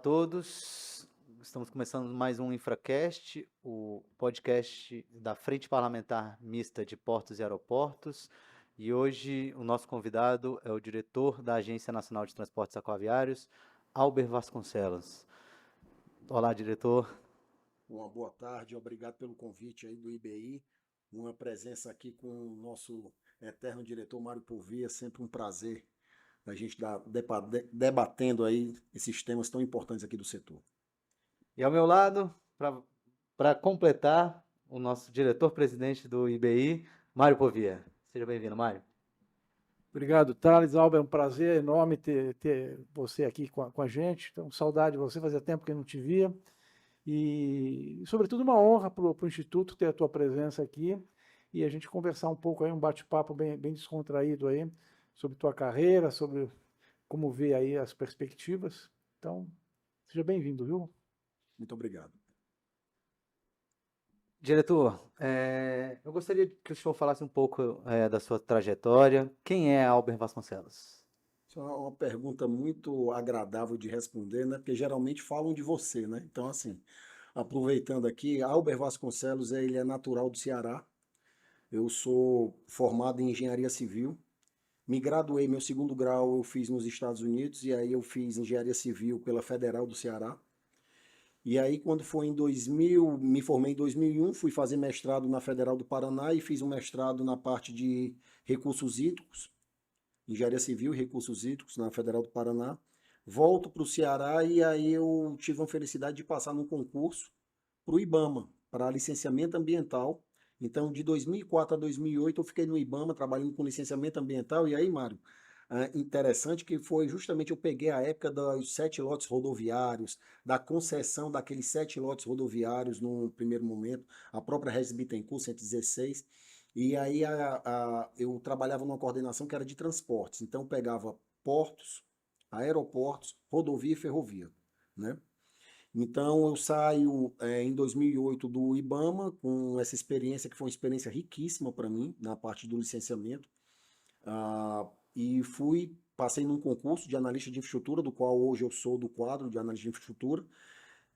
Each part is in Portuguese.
todos. Estamos começando mais um InfraCast, o podcast da Frente Parlamentar Mista de Portos e Aeroportos. E hoje o nosso convidado é o diretor da Agência Nacional de Transportes Aquaviários, Alber Vasconcelos. Olá, diretor. Uma boa tarde, obrigado pelo convite aí do IBI, uma presença aqui com o nosso eterno diretor Mário Povia, sempre um prazer a gente estar debatendo aí esses temas tão importantes aqui do setor. E ao meu lado, para completar, o nosso diretor-presidente do IBI, Mário Povia. Seja bem-vindo, Mário. Obrigado, Thales. Alba, é um prazer enorme ter você aqui com a gente. Então, saudade de você, fazia tempo que eu não te via. E, sobretudo, uma honra para o Instituto ter a tua presença aqui e a gente conversar um pouco aí, um bate-papo bem descontraído aí, sobre tua carreira, sobre como vê aí as perspectivas. Então, seja bem-vindo, viu? Muito obrigado. Diretor, eu gostaria que o senhor falasse um pouco da sua trajetória. Quem é Alber Vasconcelos? Isso é uma pergunta muito agradável de responder, né? Porque geralmente falam de você, né? Então, assim, aproveitando aqui, Alber Vasconcelos, ele é natural do Ceará. Eu sou formado em engenharia civil. Me graduei, meu segundo grau eu fiz nos Estados Unidos, e aí eu fiz engenharia civil pela Federal do Ceará. E aí, quando foi em 2000, me formei em 2001, fui fazer mestrado na Federal do Paraná e fiz um mestrado na parte de recursos hídricos, engenharia civil e recursos hídricos na Federal do Paraná. Volto para o Ceará e aí eu tive a felicidade de passar num concurso para o IBAMA, para licenciamento ambiental. Então, de 2004 a 2008, eu fiquei no IBAMA trabalhando com licenciamento ambiental. E aí, Mário, interessante que foi justamente eu peguei a época dos 7 lotes rodoviários, da concessão daqueles 7 lotes rodoviários no primeiro momento, a própria Regis Bittencourt 116. E aí eu trabalhava numa coordenação que era de transportes. Então, eu pegava portos, aeroportos, rodovia e ferrovia, né? Então eu saio em 2008 do IBAMA com essa experiência que foi uma experiência riquíssima para mim na parte do licenciamento. E passei num concurso de analista de infraestrutura, do qual hoje eu sou do quadro de analista de infraestrutura,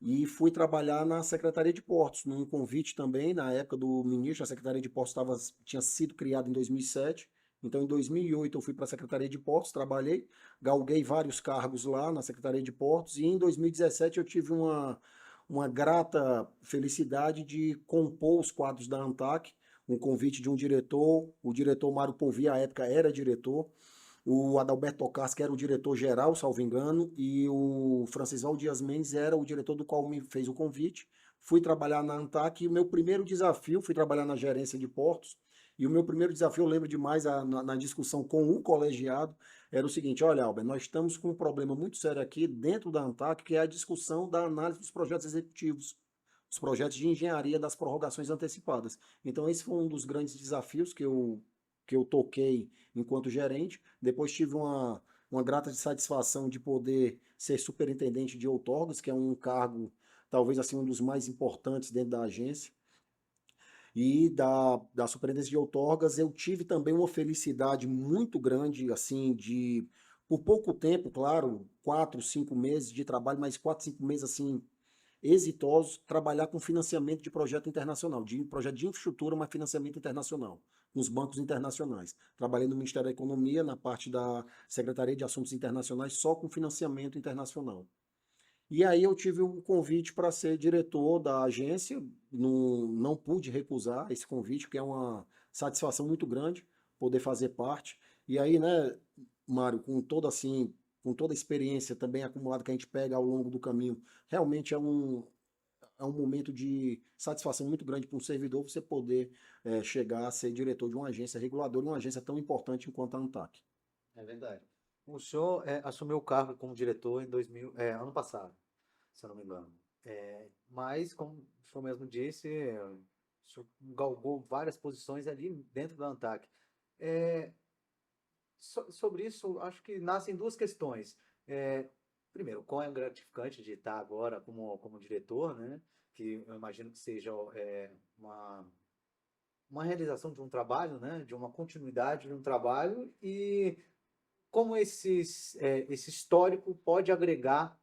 e fui trabalhar na Secretaria de Portos, num convite também, na época do ministro. A Secretaria de Portos tinha sido criada em 2007. Então, em 2008, eu fui para a Secretaria de Portos, trabalhei, galguei vários cargos lá na Secretaria de Portos, e em 2017 eu tive uma grata felicidade de compor os quadros da ANTAC, um convite de um diretor, o diretor Mário Povia, à época era diretor, o Adalberto Tocarsky, que era o diretor-geral, salvo engano, e o Francisval Dias Mendes era o diretor do qual me fez o convite. Fui trabalhar na ANTAC e o meu primeiro desafio, fui trabalhar na gerência de portos, e o meu primeiro desafio, eu lembro demais na discussão com o colegiado, era o seguinte: olha, Albert, nós estamos com um problema muito sério aqui dentro da ANTAC, que é a discussão da análise dos projetos executivos, os projetos de engenharia das prorrogações antecipadas. Então, esse foi um dos grandes desafios que eu toquei enquanto gerente. Depois tive uma grata satisfação de poder ser superintendente de outorgas, que é um cargo talvez assim um dos mais importantes dentro da agência. E da superintendência de outorgas eu tive também uma felicidade muito grande, assim, por pouco tempo, claro, 4, 5 meses de trabalho, mas 4, 5 meses assim exitosos, trabalhar com financiamento de projeto internacional, de projeto de infraestrutura, mas financiamento internacional, com os bancos internacionais. Trabalhei no Ministério da Economia, na parte da Secretaria de Assuntos Internacionais, só com financiamento internacional. E aí eu tive um convite para ser diretor da agência, não pude recusar esse convite, porque é uma satisfação muito grande poder fazer parte. E aí, né, Mário, com toda a experiência também acumulada que a gente pega ao longo do caminho, realmente é um momento de satisfação muito grande para um servidor você poder chegar a ser diretor de uma agência reguladora, uma agência tão importante enquanto a ANTAC. É verdade. O senhor assumiu o cargo como diretor em 2000, ano passado, se eu não me engano. Mas, como o senhor mesmo disse, o senhor galgou várias posições ali dentro da ANTAC. É, sobre isso, acho que nascem duas questões. Primeiro, quão é gratificante de estar agora como diretor, né? Que eu imagino que seja uma, uma realização de um trabalho, né? De uma continuidade de um trabalho e como esse histórico pode agregar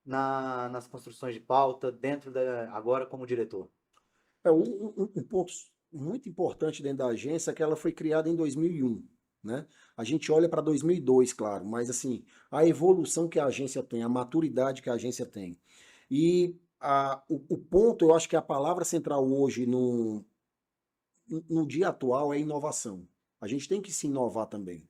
nas construções de pauta, agora como diretor? Um ponto muito importante dentro da agência é que ela foi criada em 2001, né? A gente olha para 2002, claro, mas assim, a evolução que a agência tem, a maturidade que a agência tem. E o ponto, eu acho que a palavra central hoje no dia atual é inovação. A gente tem que se inovar também.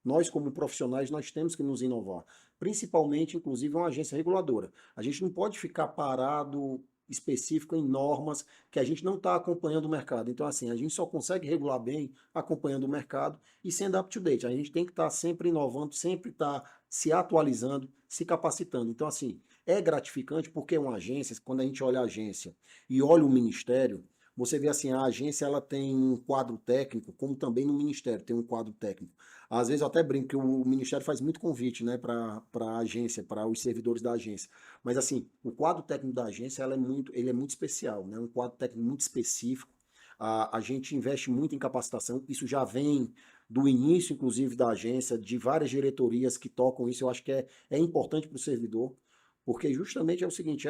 Nós, como profissionais, nós temos que nos inovar. Principalmente, inclusive, uma agência reguladora. A gente não pode ficar parado específico em normas que a gente não está acompanhando o mercado. Então, assim, a gente só consegue regular bem acompanhando o mercado e sendo up-to-date. A gente tem que estar sempre inovando, sempre estar se atualizando, se capacitando. Então, assim, é gratificante porque uma agência, quando a gente olha a agência e olha o ministério, você vê assim, a agência ela tem um quadro técnico, como também no ministério tem um quadro técnico. Às vezes eu até brinco que o ministério faz muito convite, né, para a agência, para os servidores da agência. Mas assim, o quadro técnico da agência ele é muito especial, né, um quadro técnico muito específico. A gente investe muito em capacitação, isso já vem do início, inclusive, da agência, de várias diretorias que tocam isso. Eu acho que é importante para o servidor, porque justamente é o seguinte,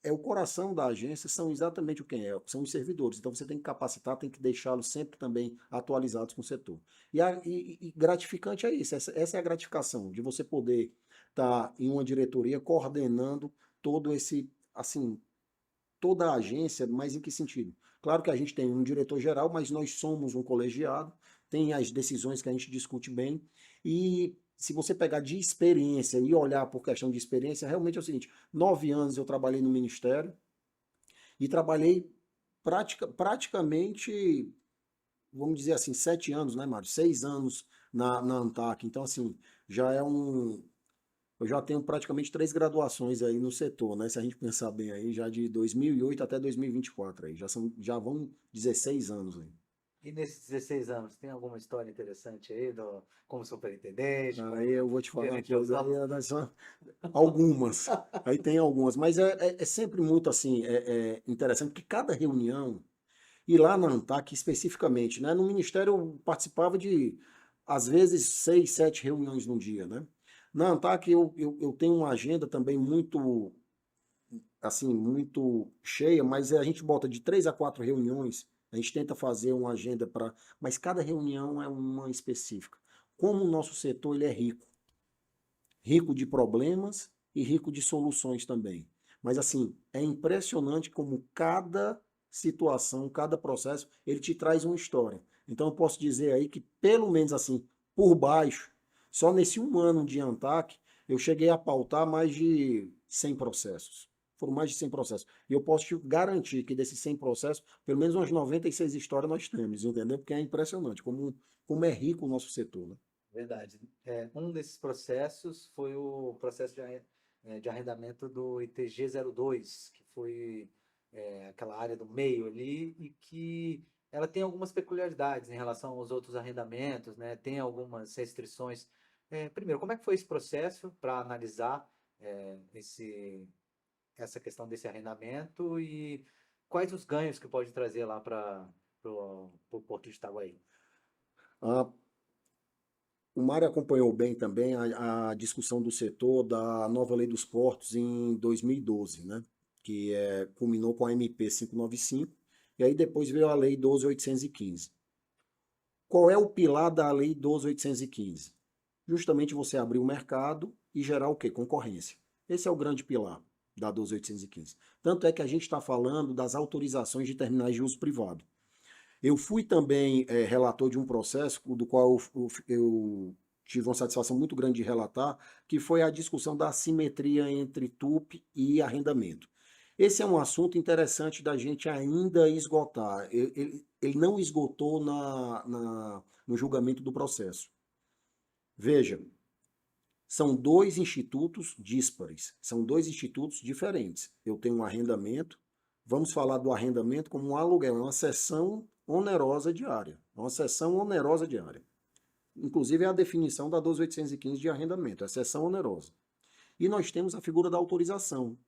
o coração da agência são exatamente o que são os servidores. Então você tem que capacitar, tem que deixá-los sempre também atualizados com o setor. E gratificante é isso, essa é a gratificação, de você poder estar em uma diretoria coordenando todo esse, assim, toda a agência, mas em que sentido? Claro que a gente tem um diretor geral, mas nós somos um colegiado, tem as decisões que a gente discute bem, e se você pegar de experiência e olhar por questão de experiência, realmente é o seguinte, 9 anos eu trabalhei no Ministério e trabalhei praticamente, vamos dizer assim, 7 anos, né, Mário? 6 anos na ANTAC, então assim, já é eu já tenho praticamente 3 graduações aí no setor, né? Se a gente pensar bem aí, já de 2008 até 2024 aí, já vão 16 anos aí. E nesses 16 anos, tem alguma história interessante aí como superintendente, Aí eu vou te falar uma gerente de coisa, operações? são algumas, aí tem algumas, mas é sempre muito assim, interessante, porque cada reunião, e lá na ANTAC especificamente, né? No Ministério eu participava de, às vezes, 6, 7 reuniões num dia, né? Na ANTAC eu tenho uma agenda também muito assim, muito cheia, mas a gente bota de 3 a 4 reuniões, a gente tenta fazer uma agenda para, mas cada reunião é uma específica. Como o nosso setor ele é rico, rico de problemas e rico de soluções também. Mas assim, é impressionante como cada situação, cada processo, ele te traz uma história. Então eu posso dizer aí que pelo menos assim, por baixo, só nesse 1 ano de ANTAC, eu cheguei a pautar mais de 100 processos. Foram mais de 100 processos. E eu posso te garantir que desses 100 processos, pelo menos umas 96 histórias nós temos, entendeu? Porque é impressionante como é rico o nosso setor, né? Verdade. Um desses processos foi o processo de arrendamento do ITG 02, que foi aquela área do meio ali, e que ela tem algumas peculiaridades em relação aos outros arrendamentos, né? Tem algumas restrições. Primeiro, como é que foi esse processo para analisar essa questão desse arrendamento e quais os ganhos que pode trazer lá para o Porto de Itaguaí? Ah, o Mário acompanhou bem também a discussão do setor da nova lei dos portos em 2012, né? Que culminou com a MP 595, e aí depois veio a lei 12.815. Qual é o pilar da lei 12.815? Justamente você abrir o mercado e gerar o quê? Concorrência. Esse é o grande pilar da 12.815. Tanto é que a gente está falando das autorizações de terminais de uso privado. Eu fui também relator de um processo do qual eu tive uma satisfação muito grande de relatar, que foi a discussão da assimetria entre TUP e arrendamento. Esse é um assunto interessante da gente ainda esgotar. Ele não esgotou no julgamento do processo. Veja, são dois institutos díspares, são dois institutos diferentes. Eu tenho um arrendamento, vamos falar do arrendamento como um aluguel, é uma cessão onerosa diária. É uma cessão onerosa diária. Inclusive é a definição da 12.815 de arrendamento, é cessão onerosa. E nós temos a figura da autorização,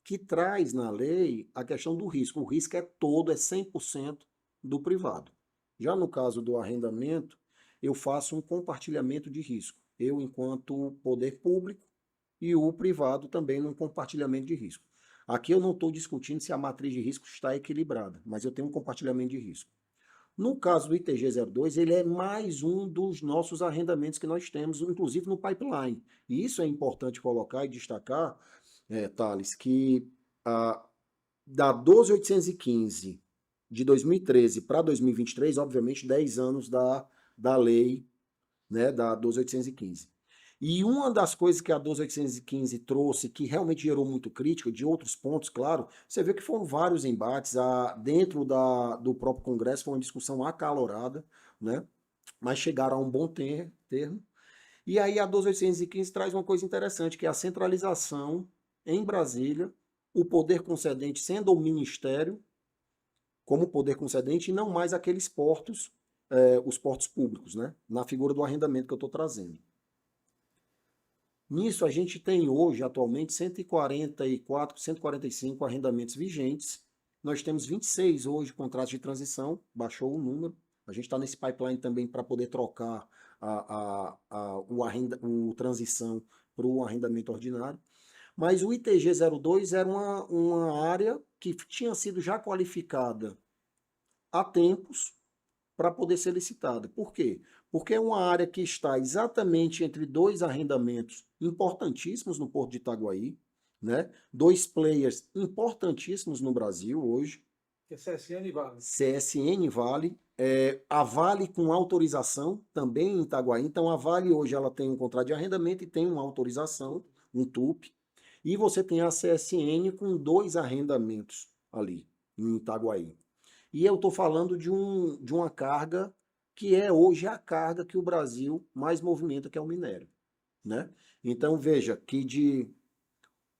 que traz na lei a questão do risco. O risco é todo, é 100% do privado. Já no caso do arrendamento, eu faço um compartilhamento de risco. Eu, enquanto poder público, e o privado também num compartilhamento de risco. Aqui eu não estou discutindo se a matriz de risco está equilibrada, mas eu tenho um compartilhamento de risco. No caso do ITG02, ele é mais um dos nossos arrendamentos que nós temos, inclusive no pipeline. E isso é importante colocar e destacar, Thales, que da 12.815 de 2013 para 2023, obviamente 10 anos da lei, né, da 12.815. E uma das coisas que a 12.815 trouxe, que realmente gerou muito crítica, de outros pontos, claro, você vê que foram vários embates, dentro do próprio Congresso foi uma discussão acalorada, né? Mas chegaram a um bom termo. E aí a 12.815 traz uma coisa interessante, que é a centralização em Brasília, o poder concedente sendo o Ministério como poder concedente e não mais aqueles portos, os portos públicos, né? Na figura do arrendamento que eu estou trazendo. Nisso, a gente tem hoje, atualmente, 144, 145 arrendamentos vigentes. Nós temos 26 hoje contratos de transição, baixou o número. A gente está nesse pipeline também para poder trocar o transição para o arrendamento ordinário. Mas o ITG02 era uma área que tinha sido já qualificada há tempos para poder ser licitada. Por quê? Porque é uma área que está exatamente entre dois arrendamentos importantíssimos no Porto de Itaguaí, né? Dois players importantíssimos no Brasil hoje. Que é CSN e Vale. CSN Vale, a Vale com autorização também em Itaguaí. Então a Vale hoje ela tem um contrato de arrendamento e tem uma autorização, um TUP. E você tem a CSN com 2 arrendamentos ali em Itaguaí. E eu estou falando de uma carga que é hoje a carga que o Brasil mais movimenta, que é o minério, né? Então veja que de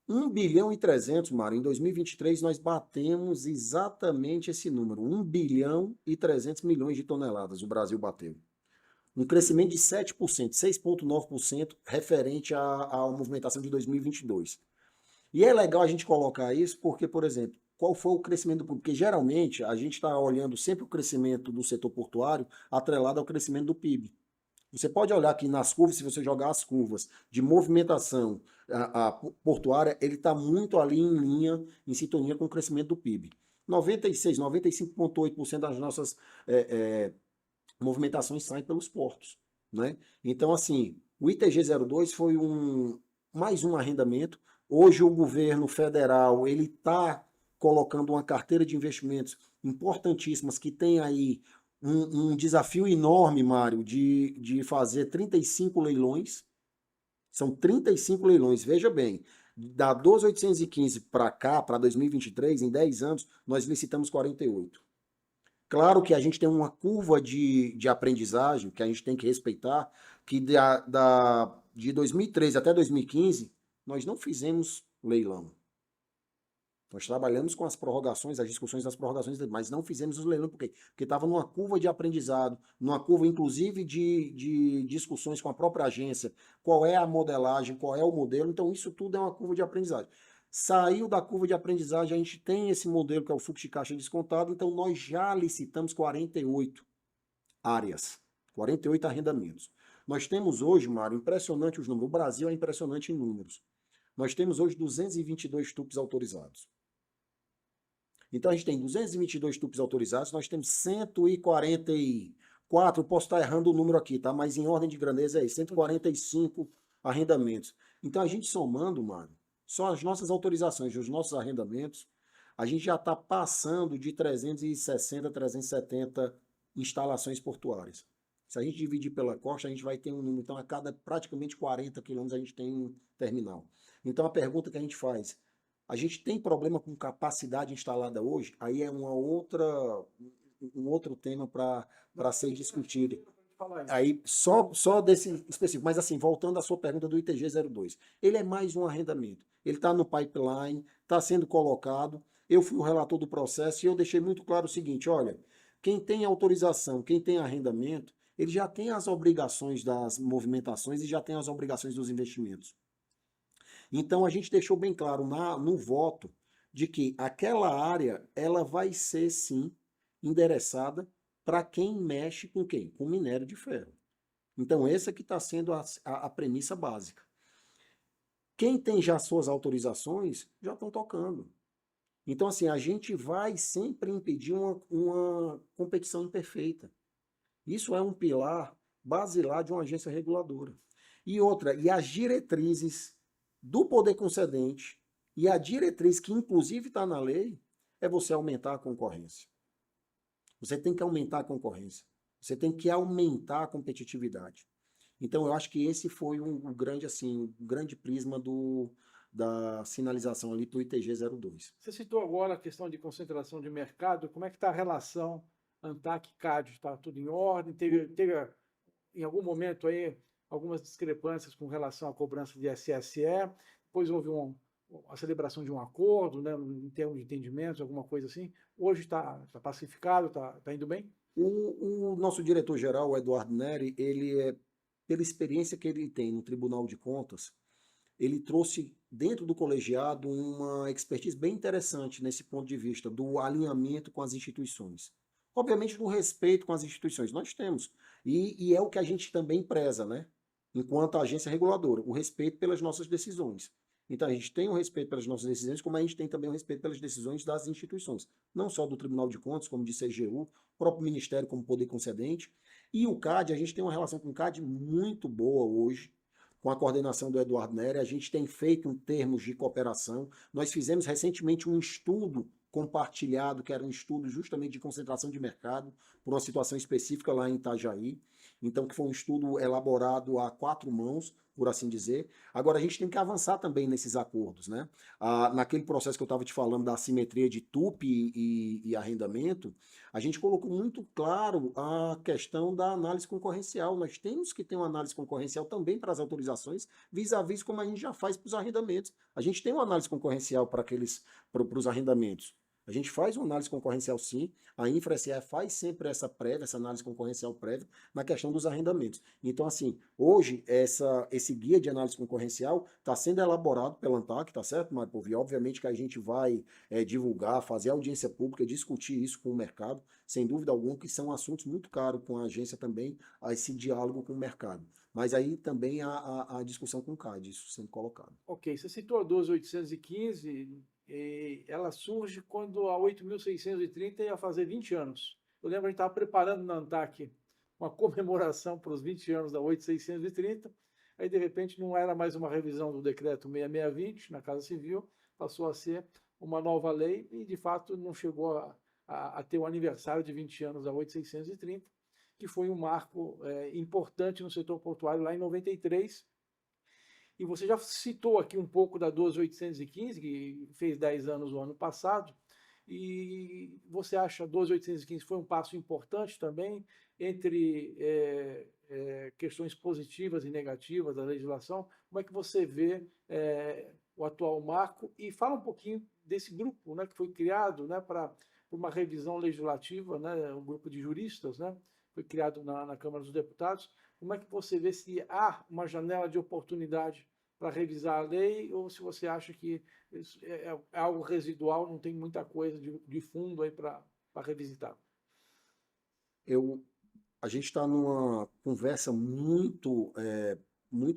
1 bilhão e 300, Mário, em 2023 nós batemos exatamente esse número, 1 bilhão e 300 milhões de toneladas o Brasil bateu. Um crescimento de 7%, 6,9% referente à movimentação de 2022. E é legal a gente colocar isso porque, por exemplo, qual foi o crescimento do público? Porque geralmente a gente está olhando sempre o crescimento do setor portuário atrelado ao crescimento do PIB. Você pode olhar aqui nas curvas, se você jogar as curvas de movimentação a portuária, ele está muito ali em linha, em sintonia com o crescimento do PIB. 96, 95,8% das nossas movimentações saem pelos portos, né? Então, assim, o ITG02 foi mais um arrendamento. Hoje o governo federal ele está colocando uma carteira de investimentos importantíssimas que tem aí um desafio enorme, Mário, de fazer 35 leilões. São 35 leilões, veja bem. Da 12.815 para cá, para 2023, em 10 anos, nós licitamos 48. Claro que a gente tem uma curva de aprendizagem que a gente tem que respeitar, que de 2013 até 2015, nós não fizemos leilão. Nós trabalhamos com as prorrogações, as discussões das prorrogações, mas não fizemos os leilões. Por quê? Porque estava numa curva de aprendizado, numa curva, inclusive, de discussões com a própria agência. Qual é a modelagem, qual é o modelo. Então, isso tudo é uma curva de aprendizagem. Saiu da curva de aprendizagem, a gente tem esse modelo que é o fluxo de caixa descontado, então nós já licitamos 48 áreas, 48 arrendamentos. Nós temos hoje, Mário, impressionante os números. O Brasil é impressionante em números. Nós temos hoje 222 TUPs autorizados. Então a gente tem 222 TUPs autorizados, nós temos 144, eu posso estar errando o número aqui, tá? Mas em ordem de grandeza é isso, 145 arrendamentos. Então a gente somando, mano, só as nossas autorizações e os nossos arrendamentos, a gente já está passando de 360, 370 instalações portuárias. Se a gente dividir pela costa, a gente vai ter um número. Então, a cada praticamente 40 quilômetros a gente tem um terminal. Então, a pergunta que a gente faz, a gente tem problema com capacidade instalada hoje? Aí é um outro tema para ser discutido. Aí, só desse específico. Mas assim, voltando à sua pergunta do ITG02. Ele é mais um arrendamento. Ele está no pipeline, está sendo colocado. Eu fui o relator do processo e eu deixei muito claro o seguinte, olha, quem tem autorização, quem tem arrendamento, ele já tem as obrigações das movimentações e já tem as obrigações dos investimentos. Então a gente deixou bem claro no voto de que aquela área ela vai ser sim endereçada para quem mexe com quem? Com minério de ferro. Então essa que está sendo a premissa básica. Quem tem já suas autorizações, já estão tocando. Então, assim, a gente vai sempre impedir uma competição imperfeita. Isso é um pilar basilar de uma agência reguladora. E outra, e as diretrizes do poder concedente, e a diretriz que inclusive está na lei, é você aumentar a concorrência. Você tem que aumentar a concorrência. Você tem que aumentar a competitividade. Então, eu acho que esse foi um grande, assim, um grande prisma da sinalização ali para o ITG 02. Você citou agora a questão de concentração de mercado. Como é que está a relação ANTAC e CAD? Está tudo em ordem? Teve em algum momento aí algumas discrepâncias com relação à cobrança de SSE, depois houve a celebração de um acordo, né, em termos de entendimentos, alguma coisa assim. Hoje está pacificado, está indo bem? O nosso diretor-geral, o Eduardo Neri, pela experiência que ele tem no Tribunal de Contas, ele trouxe dentro do colegiado uma expertise bem interessante nesse ponto de vista do alinhamento com as instituições. Obviamente, do respeito com as instituições, nós temos. E é o que a gente também preza, né? Enquanto agência reguladora, o respeito pelas nossas decisões. Então, a gente tem o respeito pelas nossas decisões, como a gente tem também o respeito pelas decisões das instituições. Não só do Tribunal de Contas, como de CGU, o próprio Ministério como poder concedente. E o CAD, a gente tem uma relação com o CAD muito boa hoje, com a coordenação do Eduardo Neri. A gente tem feito em termos de cooperação. Nós fizemos recentemente um estudo compartilhado, que era um estudo justamente de concentração de mercado, por uma situação específica lá em Itajaí. Então, que foi um estudo elaborado a 4 mãos, por assim dizer. Agora, a gente tem que avançar também nesses acordos, né? Naquele processo que eu estava te falando da assimetria de TUP e arrendamento, a gente colocou muito claro a questão da análise concorrencial. Nós temos que ter uma análise concorrencial também para as autorizações, vis-à-vis como a gente já faz para os arrendamentos. A gente tem uma análise concorrencial para os arrendamentos. A gente faz uma análise concorrencial sim, a InfraSE faz sempre essa análise concorrencial prévia na questão dos arrendamentos. Então, assim, hoje esse guia de análise concorrencial está sendo elaborado pela ANTAC, tá certo, Mário Povi? Obviamente que a gente vai divulgar, fazer audiência pública, discutir isso com o mercado, sem dúvida alguma, que são assuntos muito caros com a agência também, a esse diálogo com o mercado. Mas aí também a discussão com o CAD, isso sendo colocado. Ok, você citou a 12.815, ela surge quando a 8.630 ia fazer 20 anos. Eu lembro que a gente estava preparando na ANTAC uma comemoração para os 20 anos da 8.630, aí de repente não era mais uma revisão do decreto 6620 na Casa Civil, passou a ser uma nova lei e de fato não chegou a ter o aniversário de 20 anos da 8.630, que foi um marco importante no setor portuário lá em 93. E você já citou aqui um pouco da 12.815, que fez 10 anos no ano passado, e você acha que a 12.815 foi um passo importante também entre questões positivas e negativas da legislação? Como é que você vê o atual marco? E fala um pouquinho desse grupo, né, que foi criado, né, para uma revisão legislativa, né, um grupo de juristas, né, foi criado na Câmara dos Deputados. Como é que você vê se há uma janela de oportunidade para revisar a lei ou se você acha que é algo residual, não tem muita coisa de fundo aí para revisitar? A gente está numa conversa muito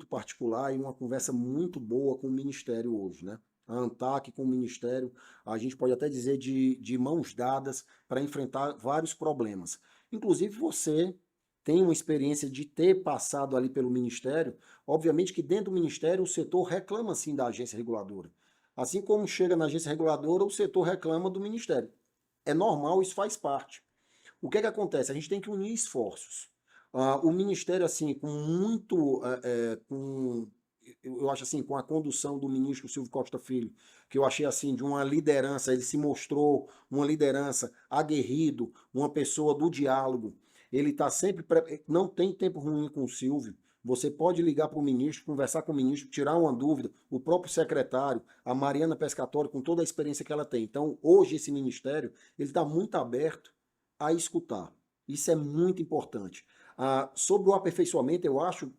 particular e uma conversa muito boa com o Ministério hoje, né? A ANTAC com o Ministério, a gente pode até dizer de mãos dadas para enfrentar vários problemas. Inclusive você tem uma experiência de ter passado ali pelo Ministério. Obviamente que dentro do Ministério o setor reclama sim da agência reguladora. Assim como chega na agência reguladora, o setor reclama do Ministério. É normal, isso faz parte. O que é que acontece? A gente tem que unir esforços. O Ministério, assim, eu acho assim, com a condução do ministro Silvio Costa Filho, que eu achei assim, de uma liderança, ele se mostrou uma liderança aguerrido, uma pessoa do diálogo. Ele está sempre, não tem tempo ruim com o Silvio. Você pode ligar para o ministro, conversar com o ministro, tirar uma dúvida, o próprio secretário, a Mariana Pescatório, com toda a experiência que ela tem. Então, hoje esse ministério, ele está muito aberto a escutar. Isso é muito importante. Sobre o aperfeiçoamento, eu acho,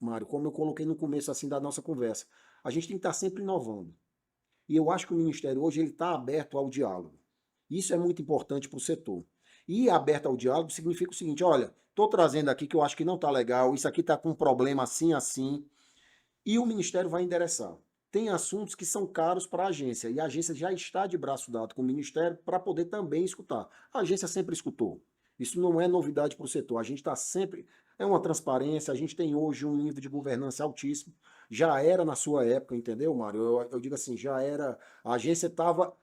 Mário, como eu coloquei no começo assim da nossa conversa, a gente tem que estar sempre inovando. E eu acho que o Ministério hoje ele está aberto ao diálogo. Isso é muito importante para o setor. E aberto ao diálogo significa o seguinte, olha, estou trazendo aqui que eu acho que não está legal, isso aqui está com um problema assim, assim, e o Ministério vai endereçar. tem assuntos que são caros para a agência, e a agência já está de braço dado com o Ministério para poder também escutar. A agência sempre escutou. Isso não é novidade para o setor. A gente está sempre... É uma transparência, a gente tem hoje um nível de governança altíssimo. Já era na sua época, entendeu, Mário? Eu digo assim, já era... A agência estava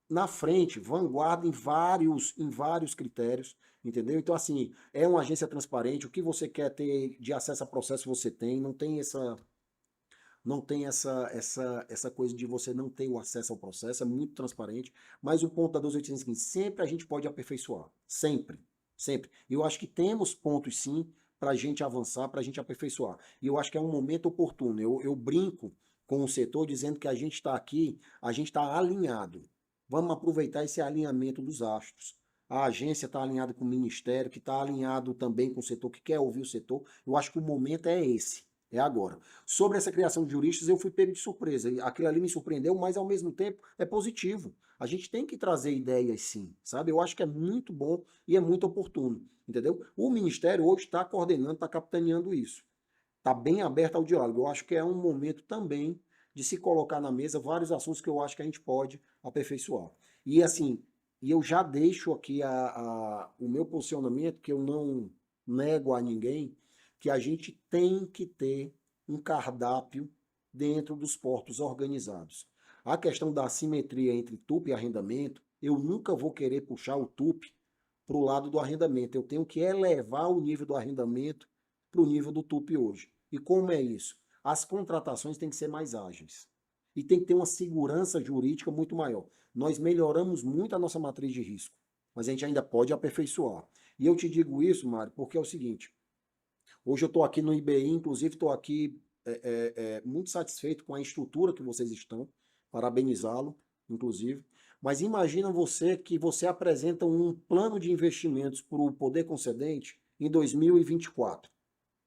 na frente, vanguarda em vários critérios, entendeu? Então, assim, é uma agência transparente, o que você quer ter de acesso a processo você tem, não tem essa coisa de você não ter o acesso ao processo, é muito transparente, mas o ponto da 1285 é o seguinte, sempre a gente pode aperfeiçoar, sempre, sempre. E eu acho que temos pontos, sim, para a gente avançar, para a gente aperfeiçoar. E eu acho que é um momento oportuno. Eu brinco com o setor dizendo que a gente está aqui, a gente está alinhado. Vamos aproveitar esse alinhamento dos astros. A agência está alinhada com o Ministério, que está alinhado também com o setor, que quer ouvir o setor. Eu acho que o momento é esse, é agora. Sobre essa criação de juristas, eu fui pego de surpresa. Aquilo ali me surpreendeu, mas ao mesmo tempo é positivo. A gente tem que trazer ideias, sim, sabe? Eu acho que é muito bom e é muito oportuno, entendeu? O Ministério hoje está coordenando, está capitaneando isso. Está bem aberto ao diálogo. Eu acho que é um momento também de se colocar na mesa vários assuntos que eu acho que a gente pode aperfeiçoar. E assim, e eu já deixo aqui o meu posicionamento, que eu não nego a ninguém, que a gente tem que ter um cardápio dentro dos portos organizados. A questão da assimetria entre TUP e arrendamento, eu nunca vou querer puxar o TUP para o lado do arrendamento. Eu tenho que elevar o nível do arrendamento para o nível do TUP hoje. E como é isso? As contratações têm que ser mais ágeis. E tem que ter uma segurança jurídica muito maior. Nós melhoramos muito a nossa matriz de risco, mas a gente ainda pode aperfeiçoar. E eu te digo isso, Mário, porque é o seguinte, hoje eu estou aqui no IBI, inclusive estou aqui muito satisfeito com a estrutura que vocês estão, parabenizá-lo, inclusive. Mas imagina você que você apresenta um plano de investimentos para o poder concedente em 2024.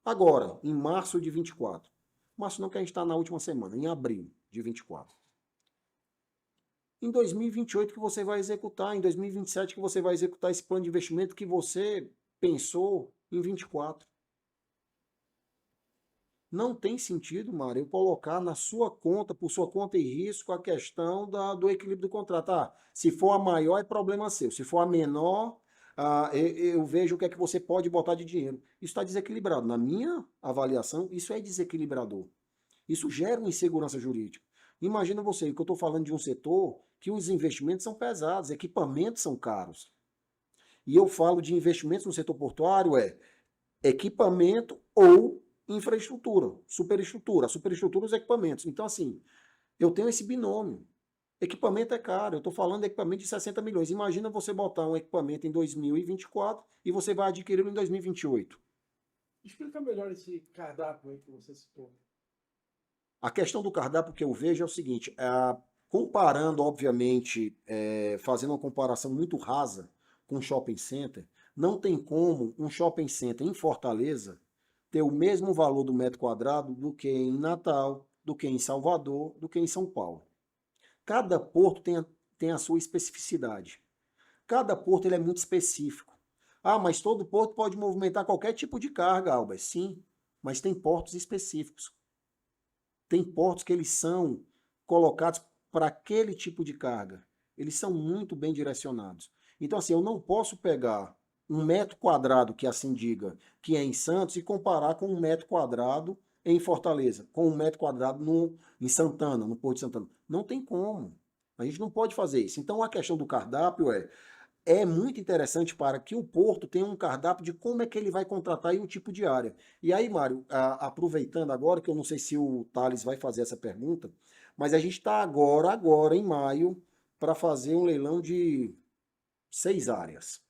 Agora, em março de 24. Março não, que a gente está na última semana, em abril de 24. Em 2028 que você vai executar, em 2027 que você vai executar esse plano de investimento que você pensou em 24. Não tem sentido, Mário, eu colocar na sua conta, por sua conta e risco, a questão do equilíbrio do contrato. Ah, se for a maior, é problema seu. Se for a menor, eu vejo o que é que você pode botar de dinheiro. Isso está desequilibrado. Na minha avaliação, isso é desequilibrador. Isso gera uma insegurança jurídica. Imagina você, que eu estou falando de um setor que os investimentos são pesados, equipamentos são caros. E eu falo de investimentos no setor portuário, equipamento ou infraestrutura, superestrutura. A superestrutura os equipamentos. Então, assim, eu tenho esse binômio. Equipamento é caro, eu estou falando de equipamento de 60 milhões. Imagina você botar um equipamento em 2024 e você vai adquiri-lo em 2028. Explica melhor esse cardápio aí que você citou. A questão do cardápio que eu vejo é o seguinte, comparando, obviamente, fazendo uma comparação muito rasa com um shopping center, não tem como um shopping center em Fortaleza ter o mesmo valor do metro quadrado do que em Natal, do que em Salvador, do que em São Paulo. Cada porto tem a sua especificidade. Cada porto ele é muito específico. Ah, mas todo porto pode movimentar qualquer tipo de carga, Albert. Sim, mas tem portos específicos. Tem portos que eles são colocados para aquele tipo de carga. Eles são muito bem direcionados. Então, assim, eu não posso pegar um metro quadrado, que assim diga, que é em Santos, e comparar com um metro quadrado em Fortaleza, com um metro quadrado em Santana, no Porto de Santana. Não tem como. A gente não pode fazer isso. Então, a questão do cardápio é muito interessante para que o porto tenha um cardápio de como é que ele vai contratar e o tipo de área. E aí, Mário, aproveitando agora, que eu não sei se o Thales vai fazer essa pergunta, mas a gente está agora em maio, para fazer um leilão de 6 áreas.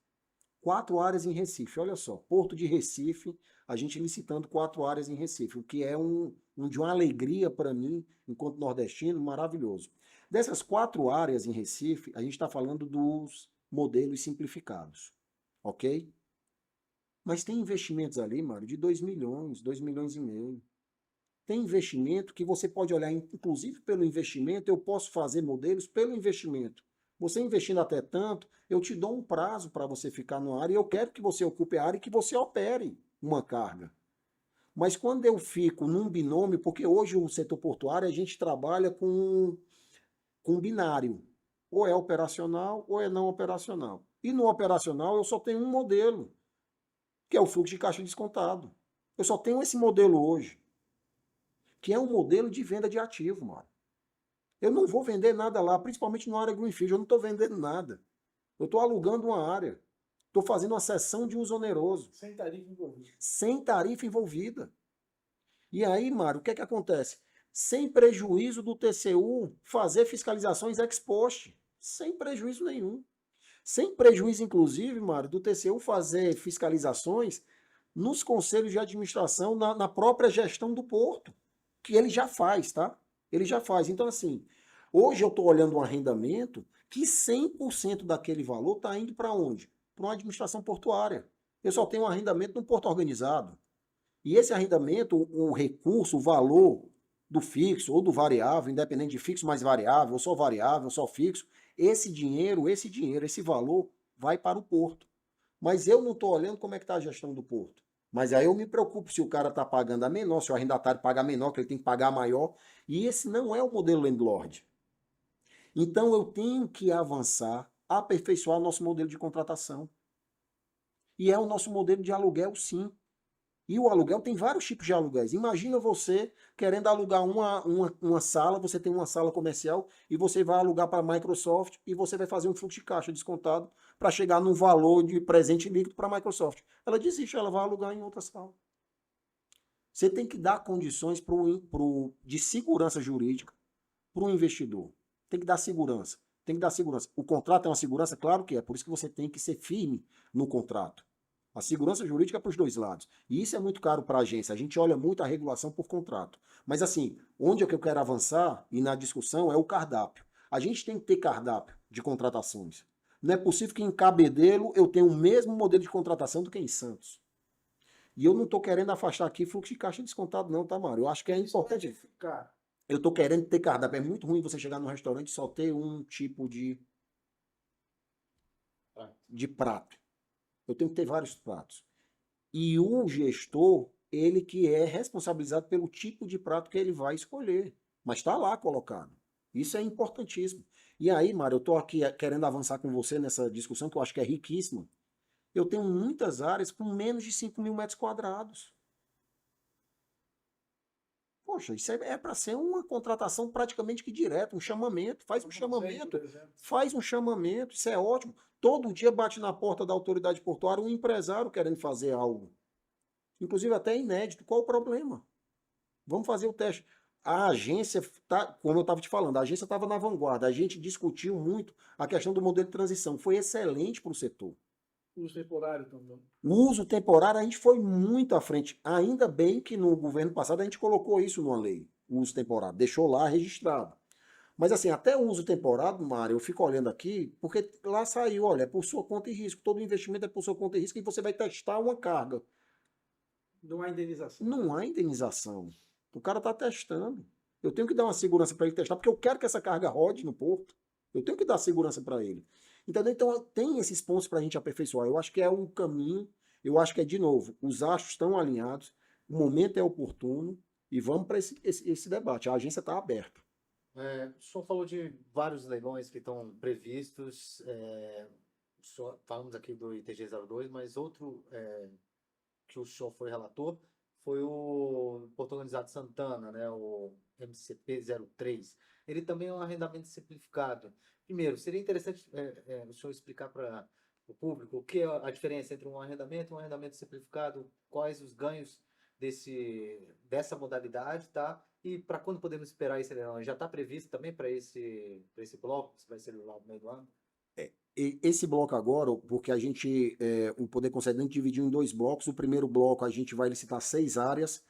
4 áreas em Recife, olha só, Porto de Recife, a gente licitando 4 áreas em Recife, o que é de uma alegria para mim, enquanto nordestino, maravilhoso. Dessas 4 áreas em Recife, a gente está falando dos modelos simplificados, ok? Mas tem investimentos ali, Mário, de 2 milhões, 2 milhões e meio. Tem investimento que você pode olhar, inclusive pelo investimento, eu posso fazer modelos pelo investimento. Você investindo até tanto, eu te dou um prazo para você ficar na área e eu quero que você ocupe a área e que você opere uma carga. Mas quando eu fico num binômio, porque hoje o setor portuário a gente trabalha com binário. Ou é operacional ou é não operacional. E no operacional eu só tenho um modelo, que é o fluxo de caixa descontado. Eu só tenho esse modelo hoje, que é um modelo de venda de ativo, mano. Eu não vou vender nada lá, principalmente na área Greenfield, eu não estou vendendo nada. Eu estou alugando uma área. Estou fazendo uma cessão de uso oneroso. Sem tarifa envolvida. Sem tarifa envolvida. E aí, Mário, o que é que acontece? Sem prejuízo do TCU fazer fiscalizações ex post. Sem prejuízo nenhum. Sem prejuízo, inclusive, Mário, do TCU fazer fiscalizações nos conselhos de administração, na própria gestão do porto. Que ele já faz, tá? Ele já faz. Então, assim, hoje eu estou olhando um arrendamento que 100% daquele valor está indo para onde? Para uma administração portuária. Eu só tenho um arrendamento no porto organizado. E esse arrendamento, o recurso, o valor do fixo ou do variável, independente de fixo mais variável, ou só fixo, esse valor vai para o porto. Mas eu não estou olhando como é que está a gestão do porto. Mas aí eu me preocupo se o cara está pagando a menor, se o arrendatário paga a menor, que ele tem que pagar a maior. E esse não é o modelo landlord. Então eu tenho que avançar, aperfeiçoar nosso modelo de contratação. E é o nosso modelo de aluguel, sim. E o aluguel tem vários tipos de aluguéis. Imagina você querendo alugar uma sala, você tem uma sala comercial e você vai alugar para a Microsoft e você vai fazer um fluxo de caixa descontado para chegar num valor de presente líquido para a Microsoft. Ela desiste, ela vai alugar em outra sala. Você tem que dar condições de segurança jurídica para o investidor. Tem que dar segurança. Tem que dar segurança. O contrato é uma segurança? Claro que é. Por isso que você tem que ser firme no contrato. A segurança jurídica é para os dois lados. E isso é muito caro para a agência. A gente olha muito a regulação por contrato. Mas assim, onde é que eu quero avançar e na discussão é o cardápio. A gente tem que ter cardápio de contratações. Não é possível que em Cabedelo eu tenha o mesmo modelo de contratação do que em Santos. E eu não estou querendo afastar aqui fluxo de caixa descontado não, tá, Mário? Eu acho que é importante. Eu estou querendo ter cardápio. É muito ruim você chegar num restaurante e só ter um tipo de prato. Eu tenho que ter vários pratos. E o gestor, ele que é responsabilizado pelo tipo de prato que ele vai escolher. Mas está lá colocado. Isso é importantíssimo. E aí, Mário, eu estou aqui querendo avançar com você nessa discussão que eu acho que é riquíssima. Eu tenho muitas áreas com menos de 5.000 metros quadrados. Poxa, isso é para ser uma contratação praticamente que direta, um chamamento. Faz um chamamento. Faz um chamamento, isso é ótimo. Todo dia bate na porta da autoridade portuária um empresário querendo fazer algo. Inclusive até inédito. Qual o problema? Vamos fazer o teste. A agência, como eu estava te falando, a agência estava na vanguarda. A gente discutiu muito a questão do modelo de transição. Foi excelente para o setor. Uso temporário também. O uso temporário, a gente foi muito à frente. Ainda bem que no governo passado a gente colocou isso numa lei, o uso temporário. Deixou lá registrado. Mas assim, até o uso temporário, Mário, eu fico olhando aqui, porque lá saiu, olha, é por sua conta e risco. Todo investimento é por sua conta e risco e você vai testar uma carga. Não há indenização. Não há indenização. O cara está testando. Eu tenho que dar uma segurança para ele testar, porque eu quero que essa carga rode no porto. Eu tenho que dar segurança para ele. Entendeu? Então, tem esses pontos para a gente aperfeiçoar. Eu acho que é um caminho, eu acho que é, de novo, os astros estão alinhados, o momento é oportuno e vamos para esse debate. A agência está aberta. O senhor falou de vários leilões que estão previstos. Falamos aqui do ITG02, mas outro que o senhor foi relator foi o Porto Organizado Santana, né, o MCP-03. Ele também é um arrendamento simplificado. Primeiro, seria interessante o senhor explicar para o público o que é a diferença entre um arrendamento e um arrendamento simplificado, quais os ganhos dessa modalidade, tá? E para quando podemos esperar esse leilão? Já está previsto também para esse bloco, que vai ser lá no meio do ano? Esse bloco agora, porque a gente, o Poder Concedente dividiu em 2 blocos. O primeiro bloco a gente vai licitar 6 áreas,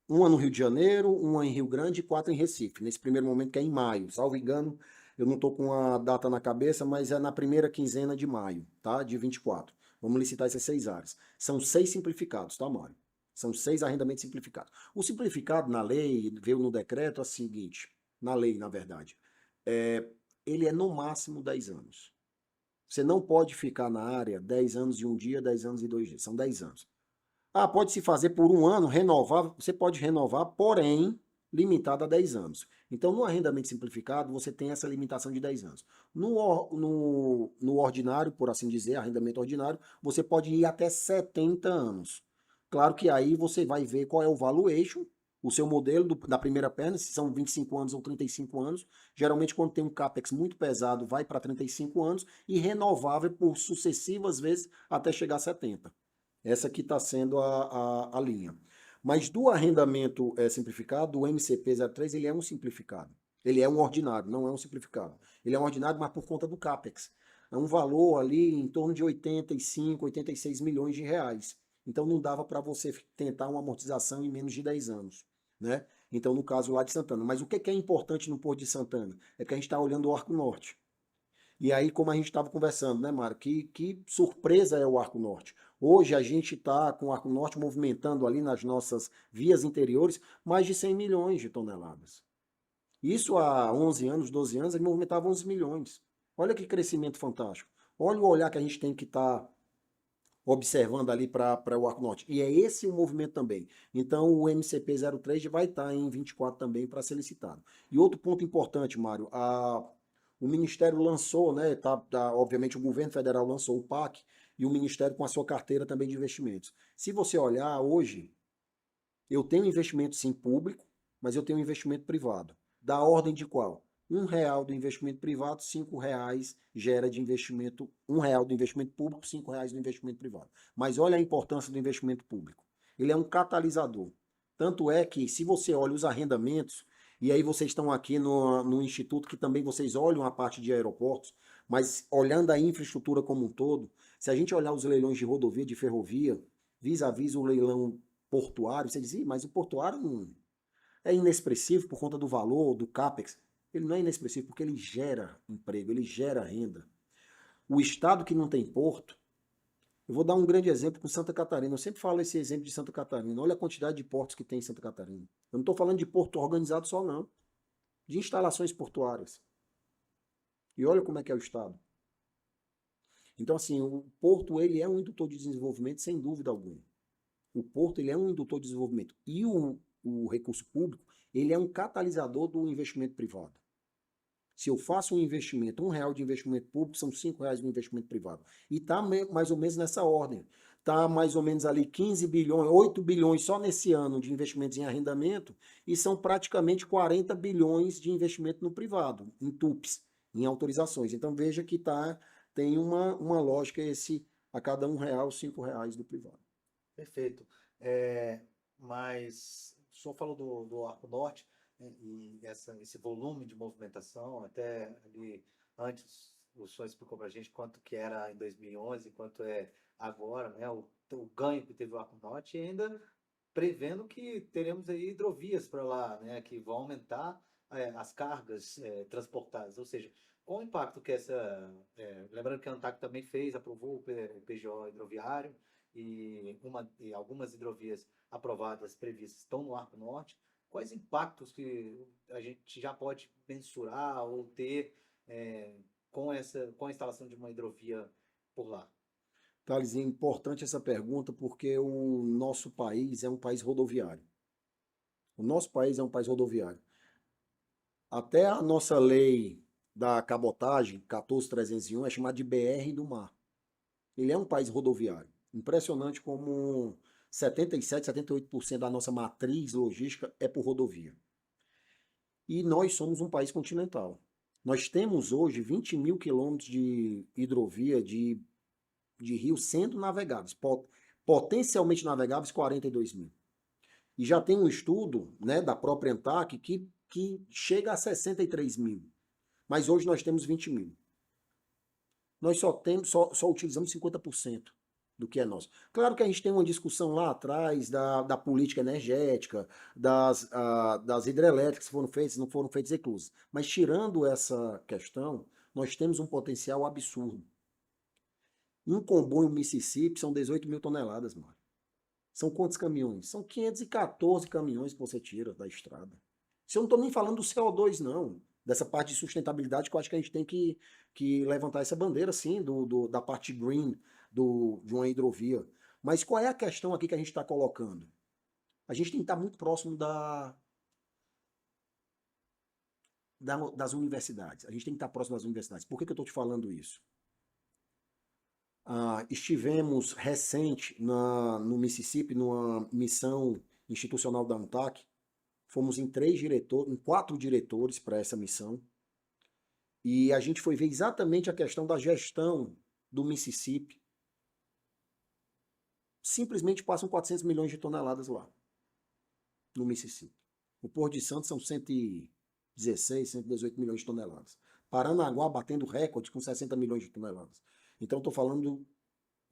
uma no Rio de Janeiro, uma em Rio Grande e 4 em Recife. Nesse primeiro momento que é em maio, salvo engano, eu não estou com a data na cabeça, mas é na primeira quinzena de maio, tá? De 24. Vamos licitar essas 6 áreas. São 6 simplificados, tá, Mário? São 6 arrendamentos simplificados. O simplificado na lei, veio no decreto, é o seguinte, na lei, na verdade, ele é no máximo 10 anos. Você não pode ficar na área 10 anos e um dia, 10 anos e 2 dias. São 10 anos. Ah, pode se fazer por um ano, renovar, você pode renovar, porém, limitado a 10 anos. Então, no arrendamento simplificado, você tem essa limitação de 10 anos. No ordinário, por assim dizer, arrendamento ordinário, você pode ir até 70 anos. Claro que aí você vai ver qual é o valuation, o seu modelo da primeira perna, se são 25 anos ou 35 anos. Geralmente, quando tem um CAPEX muito pesado, vai para 35 anos e renovável por sucessivas vezes até chegar a 70. Essa aqui está sendo a linha. Mas do arrendamento simplificado, o MCP-03, ele é um simplificado. Ele é um ordinário, não é um simplificado. Ele é um ordinário, mas por conta do CAPEX. É um valor ali em torno de 85, 86 milhões de reais. Então não dava para você tentar uma amortização em menos de 10 anos. Né? Então, no caso lá de Santana. Mas o que é importante no Porto de Santana? É que a gente está olhando o Arco Norte. E aí, como a gente estava conversando, né, Mário? Que surpresa é o Arco Norte. Hoje a gente está com o Arco Norte movimentando ali nas nossas vias interiores mais de 100 milhões de toneladas. Isso há 11 anos, 12 anos, ele movimentava 11 milhões. Olha que crescimento fantástico. Olha o olhar que a gente tem que estar observando ali para o Arco Norte. E é esse o movimento também. Então o MCP-03 vai estar em 24 também para ser licitado. E outro ponto importante, Mário, o Ministério lançou, né, obviamente o governo federal lançou o PAC e o Ministério com a sua carteira também de investimentos. Se você olhar hoje, eu tenho investimento sim público, mas eu tenho investimento privado. Da ordem de qual? R$ 1 do investimento privado, R$ 5 gera de investimento, R$ 1 do investimento público, R$ 5 do investimento privado. Mas olha a importância do investimento público. Ele é um catalisador. Tanto é que, se você olha os arrendamentos, e aí vocês estão aqui no Instituto, que também vocês olham a parte de aeroportos, mas olhando a infraestrutura como um todo, se a gente olhar os leilões de rodovia, de ferrovia, vis-à-vis o leilão portuário, você diz, mas o portuário não é inexpressivo por conta do valor, do CAPEX. Ele não é inexpressivo porque ele gera emprego, ele gera renda. O estado que não tem porto, eu vou dar um grande exemplo com Santa Catarina. Eu sempre falo esse exemplo de Santa Catarina. Olha a quantidade de portos que tem em Santa Catarina. Eu não estou falando de porto organizado só, não. De instalações portuárias. E olha como é que é o estado. Então, assim, o porto ele é um indutor de desenvolvimento, sem dúvida alguma. O porto ele é um indutor de desenvolvimento. E o recurso público ele é um catalisador do investimento privado. Se eu faço um investimento, R$ 1 de investimento público, são R$ 5 de investimento privado. E está mais ou menos nessa ordem. Está mais ou menos ali 15 bilhões, 8 bilhões só nesse ano de investimentos em arrendamento, e são praticamente 40 bilhões de investimento no privado, em TUPs, em autorizações. Então veja que tem uma lógica esse a cada R$ 1, R$ 5 do privado. Perfeito. Mas o senhor falou do Arco Norte, né, e esse volume de movimentação, até ali antes o senhor explicou para a gente quanto que era em 2011, quanto é agora, né, o ganho que teve o Arco Norte, e ainda prevendo que teremos aí hidrovias para lá, né, que vão aumentar as cargas transportadas, ou seja, qual o impacto que lembrando que a ANTAC também aprovou o PGO hidroviário, e algumas hidrovias aprovadas, previstas, estão no Arco Norte. Quais impactos que a gente já pode mensurar ou ter com a instalação de uma hidrovia por lá? Thales, é importante essa pergunta porque o nosso país é um país rodoviário. O nosso país é um país rodoviário. Até a nossa lei da cabotagem, 14.301, é chamada de BR do mar. Ele é um país rodoviário. Impressionante como 77, 78% da nossa matriz logística é por rodovia. E nós somos um país continental. Nós temos hoje 20 mil quilômetros de hidrovia, de rios sendo navegáveis, potencialmente navegáveis 42 mil. E já tem um estudo, né, da própria ANTAC que chega a 63 mil. Mas hoje nós temos 20 mil. Nós só utilizamos 50% do que é nosso. Claro que a gente tem uma discussão lá atrás da política energética, das hidrelétricas que foram feitas, não foram feitas eclusas. Mas tirando essa questão, nós temos um potencial absurdo. Um comboio Mississippi são 18 mil toneladas, mano. São quantos caminhões? São 514 caminhões que você tira da estrada. Se eu não estou nem falando do CO2, não. Dessa parte de sustentabilidade que eu acho que a gente tem que levantar essa bandeira, sim, da parte green de uma hidrovia. Mas qual é a questão aqui que a gente está colocando? A gente tem que estar muito próximo das universidades. A gente tem que estar próximo das universidades. Por que eu estou te falando isso? Estivemos recente no Mississippi, numa missão institucional da UNTAC. Fomos em 4 diretores para essa missão. E a gente foi ver exatamente a questão da gestão do Mississippi. Simplesmente passam 400 milhões de toneladas lá, no Mississippi. O Porto de Santos são 116, 118 milhões de toneladas. Paranaguá batendo recorde com 60 milhões de toneladas. Então, estou falando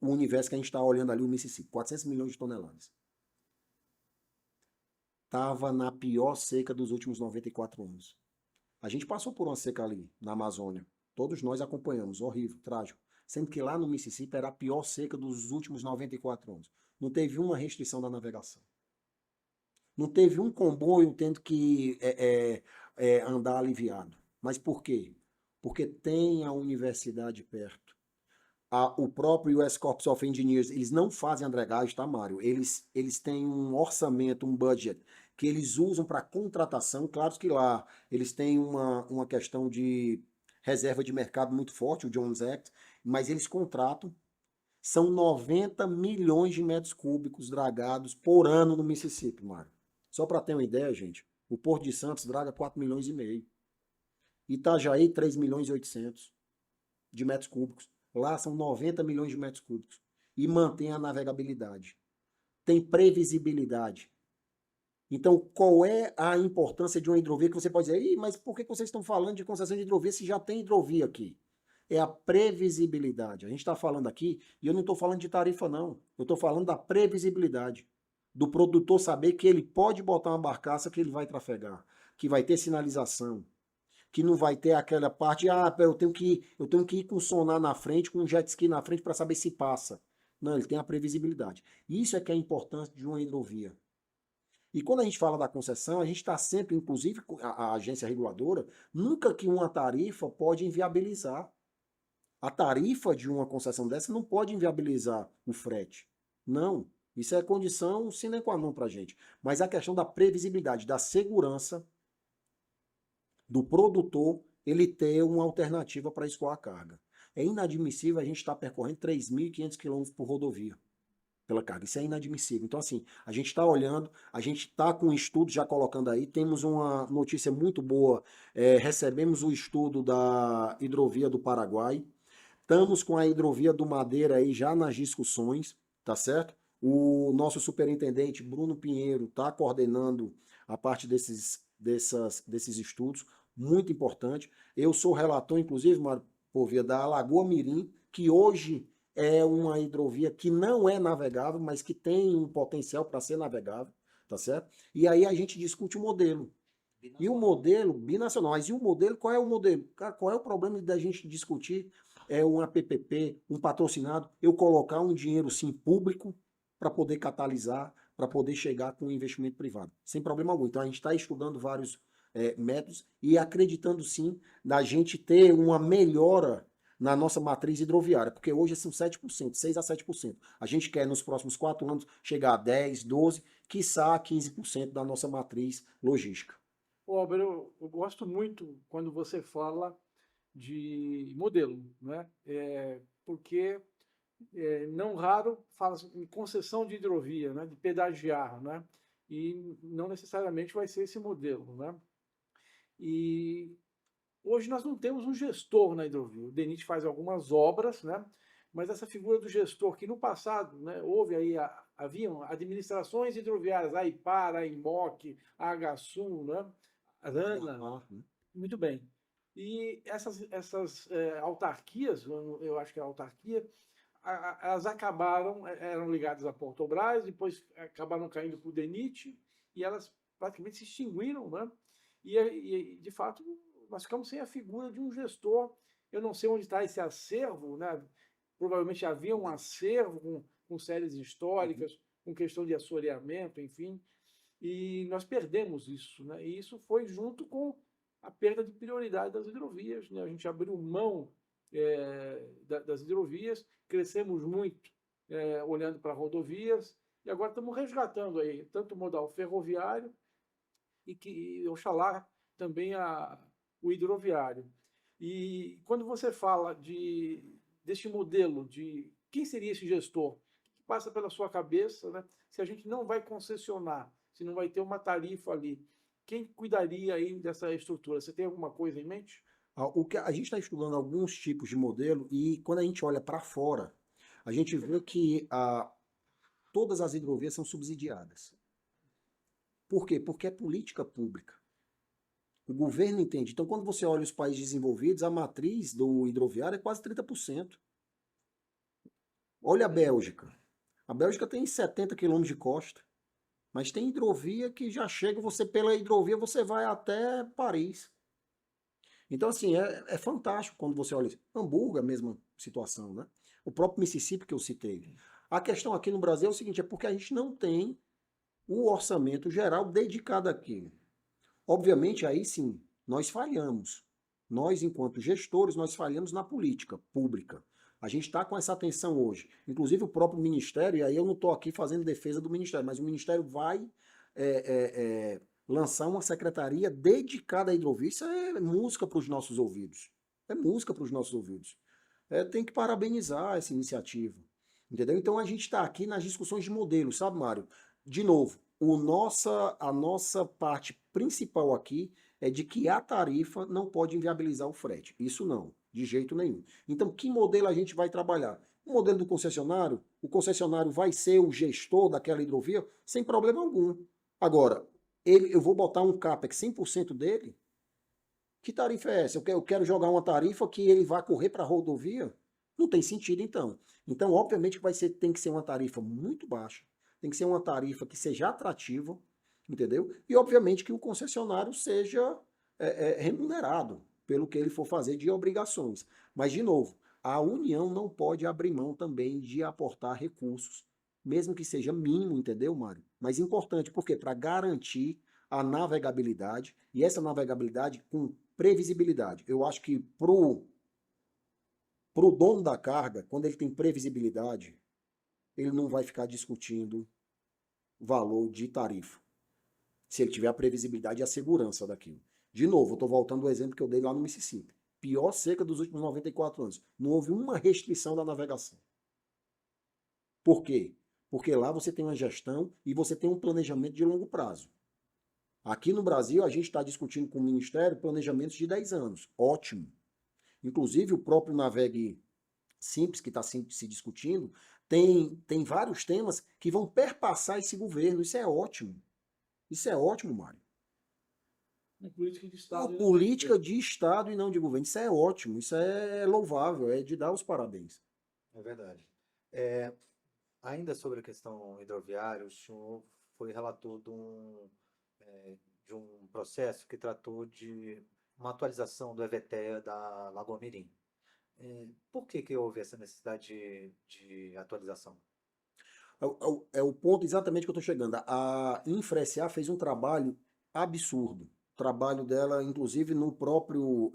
do universo que a gente está olhando ali, o Mississippi, 400 milhões de toneladas. Estava na pior seca dos últimos 94 anos. A gente passou por uma seca ali, na Amazônia. Todos nós acompanhamos, horrível, trágico. Sendo que lá no Mississippi era a pior seca dos últimos 94 anos. Não teve uma restrição da navegação. Não teve um comboio tendo que andar aliviado. Mas por quê? Porque tem a universidade perto. O próprio US Corps of Engineers, eles não fazem a dragagem, tá, Mário? Eles têm um orçamento, um budget, que eles usam para contratação. Claro que lá eles têm uma questão de reserva de mercado muito forte, o Jones Act, mas eles contratam. São 90 milhões de metros cúbicos dragados por ano no Mississippi, Mário. Só para ter uma ideia, gente, o Porto de Santos draga 4 milhões e meio. Itajaí, 3 milhões e 800 de metros cúbicos. Lá são 90 milhões de metros cúbicos. E mantém a navegabilidade. Tem previsibilidade. Então, qual é a importância de uma hidrovia que você pode dizer, mas por que vocês estão falando de concessão de hidrovia se já tem hidrovia aqui? É a previsibilidade. A gente está falando aqui, e eu não estou falando de tarifa, não. Eu estou falando da previsibilidade. Do produtor saber que ele pode botar uma barcaça que ele vai trafegar, que vai ter sinalização, que não vai ter aquela parte, eu tenho que ir com sonar na frente, com um jet ski na frente para saber se passa. Não, ele tem a previsibilidade. Isso é que é a importância de uma hidrovia. E quando a gente fala da concessão, a gente está sempre, inclusive a agência reguladora, nunca que uma tarifa pode inviabilizar. A tarifa de uma concessão dessa não pode inviabilizar o frete. Não. Isso é condição sine qua non para a gente. Mas a questão da previsibilidade, da segurança do produtor, ele ter uma alternativa para escoar a carga. É inadmissível a gente estar percorrendo 3.500 quilômetros por rodovia pela carga. Isso é inadmissível. Então, assim, a gente está olhando, a gente está com um estudo já colocando aí, temos uma notícia muito boa, recebemos o estudo da hidrovia do Paraguai, estamos com a hidrovia do Madeira aí já nas discussões, tá certo? O nosso superintendente, Bruno Pinheiro, está coordenando a parte desses estudos, muito importante. Eu sou relator, inclusive, Mário, por via da Lagoa Mirim, que hoje é uma hidrovia que não é navegável, mas que tem um potencial para ser navegável, tá certo? E aí a gente discute o modelo. E o modelo binacional. Mas e o modelo? Qual é o modelo? Cara, qual é o problema da gente discutir uma PPP, um patrocinado, eu colocar um dinheiro sim público para poder catalisar, para poder chegar com um investimento privado, sem problema algum. Então a gente está estudando vários métodos e acreditando sim da gente ter uma melhora na nossa matriz hidroviária, porque hoje são 7%, 6 a 7%. A gente quer nos próximos 4 anos chegar a 10, 12, quiçá 15% da nossa matriz logística. Albert, eu gosto muito quando você fala de modelo, né? Porque não raro fala em concessão de hidrovia, né? De pedagiar, né? E não necessariamente vai ser esse modelo, né? E hoje nós não temos um gestor na hidrovia. O DENIT faz algumas obras, né? Mas essa figura do gestor, que no passado, né, houve aí, haviam administrações hidroviárias, a IPAR, a IMOC, a HSUM, né? A ANA, muito bem. E essas autarquias, eu acho que a autarquia, elas acabaram, eram ligadas à Portobras, depois acabaram caindo para o DENIT, e elas praticamente se extinguiram, né? E, de fato, nós ficamos sem a figura de um gestor. Eu não sei onde está esse acervo, né? Provavelmente havia um acervo com séries históricas, com questão de assoreamento, enfim, e nós perdemos isso, né? E isso foi junto com a perda de prioridade das hidrovias, né? A gente abriu mão das hidrovias, crescemos muito olhando para rodovias, e agora estamos resgatando aí tanto o modal ferroviário e que, oxalá, também o hidroviário. E quando você fala deste modelo, de quem seria esse gestor, que passa pela sua cabeça, né? Se a gente não vai concessionar, se não vai ter uma tarifa ali, quem cuidaria aí dessa estrutura? Você tem alguma coisa em mente? O que a gente está estudando alguns tipos de modelo e quando a gente olha para fora, a gente vê que todas as hidrovias são subsidiadas. Por quê? Porque é política pública. O governo entende. Então, quando você olha os países desenvolvidos, a matriz do hidroviário é quase 30%. Olha a Bélgica. A Bélgica tem 70 quilômetros de costa, mas tem hidrovia que já chega, você pela hidrovia você vai até Paris. Então, assim, é fantástico quando você olha isso. Hamburgo é a mesma situação, né? O próprio Mississippi que eu citei. A questão aqui no Brasil é o seguinte, é porque a gente não tem o orçamento geral dedicado àquilo. Obviamente, aí sim, nós falhamos. Nós, enquanto gestores, nós falhamos na política pública. A gente está com essa atenção hoje. Inclusive o próprio Ministério, e aí eu não estou aqui fazendo defesa do Ministério, mas o Ministério vai lançar uma secretaria dedicada à hidrovia. Isso é música para os nossos ouvidos. É música para os nossos ouvidos. Tem que parabenizar essa iniciativa. Entendeu? Então a gente está aqui nas discussões de modelo, sabe, Mário? De novo, a nossa parte principal aqui é de que a tarifa não pode inviabilizar o frete. Isso não, de jeito nenhum. Então, que modelo a gente vai trabalhar? O modelo do concessionário, o concessionário vai ser o gestor daquela hidrovia sem problema algum. Agora, eu vou botar um CAPEX 100% dele? Que tarifa é essa? Eu quero jogar uma tarifa que ele vai correr para a rodovia? Não tem sentido, então. Então, obviamente, tem que ser uma tarifa muito baixa, tem que ser uma tarifa que seja atrativa, entendeu? E, obviamente, que o concessionário seja remunerado pelo que ele for fazer de obrigações. Mas, de novo, a União não pode abrir mão também de aportar recursos, mesmo que seja mínimo, entendeu, Mário? Mas importante, por quê? Para garantir a navegabilidade, e essa navegabilidade com previsibilidade. Eu acho que pro dono da carga, quando ele tem previsibilidade, ele não vai ficar discutindo valor de tarifa. Se ele tiver a previsibilidade e a segurança daquilo. De novo, eu estou voltando ao exemplo que eu dei lá no Mississippi. Pior seca dos últimos 94 anos. Não houve uma restrição da navegação. Por quê? Porque lá você tem uma gestão e você tem um planejamento de longo prazo. Aqui no Brasil, a gente está discutindo com o Ministério planejamentos de 10 anos. Ótimo. Inclusive, o próprio Navegue Simples, que está se discutindo, tem vários temas que vão perpassar esse governo. Isso é ótimo. Isso é ótimo, Mário. Uma política de Estado. Uma política de Estado e não de governo. Isso é ótimo. Isso é louvável. É de dar os parabéns. É verdade. Ainda sobre a questão hidroviária, o senhor foi relator de um processo que tratou de uma atualização do EVTEA da Lagoa Mirim. Por que houve essa necessidade de atualização? É o ponto exatamente que eu estou chegando. A Infra-SA fez um trabalho absurdo. O trabalho dela, inclusive, no próprio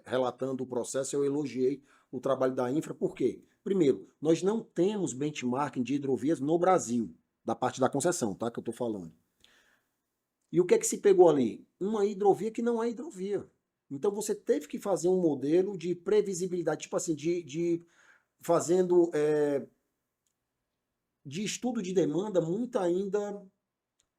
relatando o processo, eu elogiei o trabalho da Infra. Por quê? Primeiro, nós não temos benchmarking de hidrovias no Brasil, da parte da concessão, tá? Que eu estou falando. E o que é que se pegou ali? Uma hidrovia que não é hidrovia. Então você teve que fazer um modelo de previsibilidade, tipo assim, fazendo de estudo de demanda muito ainda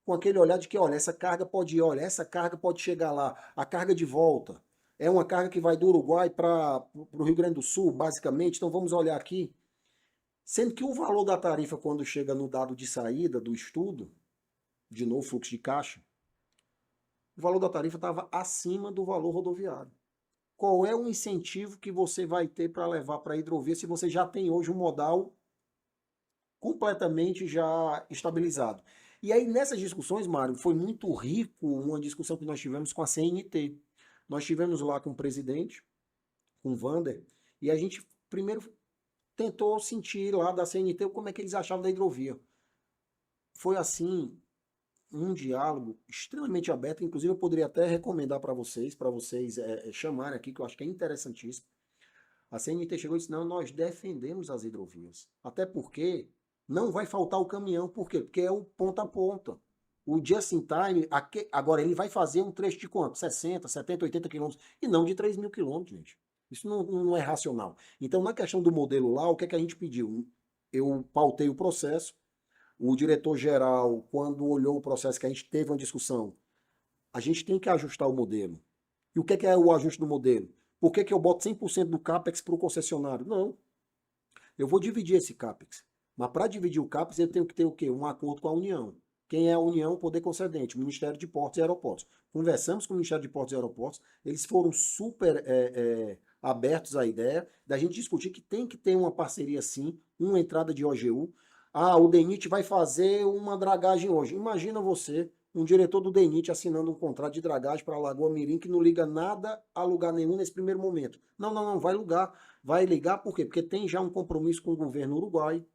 com aquele olhar de que, olha, essa carga pode ir, olha, essa carga pode chegar lá, a carga de volta. É uma carga que vai do Uruguai para o Rio Grande do Sul, basicamente, então vamos olhar aqui. Sendo que o valor da tarifa, quando chega no dado de saída do estudo, de novo, fluxo de caixa, o valor da tarifa estava acima do valor rodoviário. Qual é o incentivo que você vai ter para levar para a hidrovia se você já tem hoje um modal completamente já estabilizado? E aí, nessas discussões, Mário, foi muito rico uma discussão que nós tivemos com a CNT. Nós tivemos lá com o presidente, com o Vander, e a gente primeiro tentou sentir lá da CNT como é que eles achavam da hidrovia. Foi assim, um diálogo extremamente aberto, inclusive eu poderia até recomendar para vocês chamarem aqui, que eu acho que é interessantíssimo. A CNT chegou e disse, não, nós defendemos as hidrovias. Até porque Não vai faltar o caminhão, por quê? Porque é o ponta a ponta. O just in time, agora ele vai fazer um trecho de quanto? 60, 70, 80 quilômetros, e não de 3 mil quilômetros, gente. Isso não é racional. Então, na questão do modelo lá, o que é que a gente pediu? Eu pautei o processo, o diretor-geral, quando olhou o processo, que a gente teve uma discussão, a gente tem que ajustar o modelo. E o que é o ajuste do modelo? Por que eu boto 100% do CAPEX para o concessionário? Não. Eu vou dividir esse CAPEX. Mas para dividir o CAPEX, eu tenho que ter o quê? Um acordo com a União. Quem é a União? O poder concedente, o Ministério de Portos e Aeroportos. Conversamos com o Ministério de Portos e Aeroportos, eles foram super abertos à ideia da gente discutir que tem que ter uma parceria sim, uma entrada de OGU. Ah, o DENIT vai fazer uma dragagem hoje. Imagina você, um diretor do DENIT assinando um contrato de dragagem para a Lagoa Mirim que não liga nada a lugar nenhum nesse primeiro momento. Não, vai ligar. Vai ligar por quê? Porque tem já um compromisso com o governo uruguaio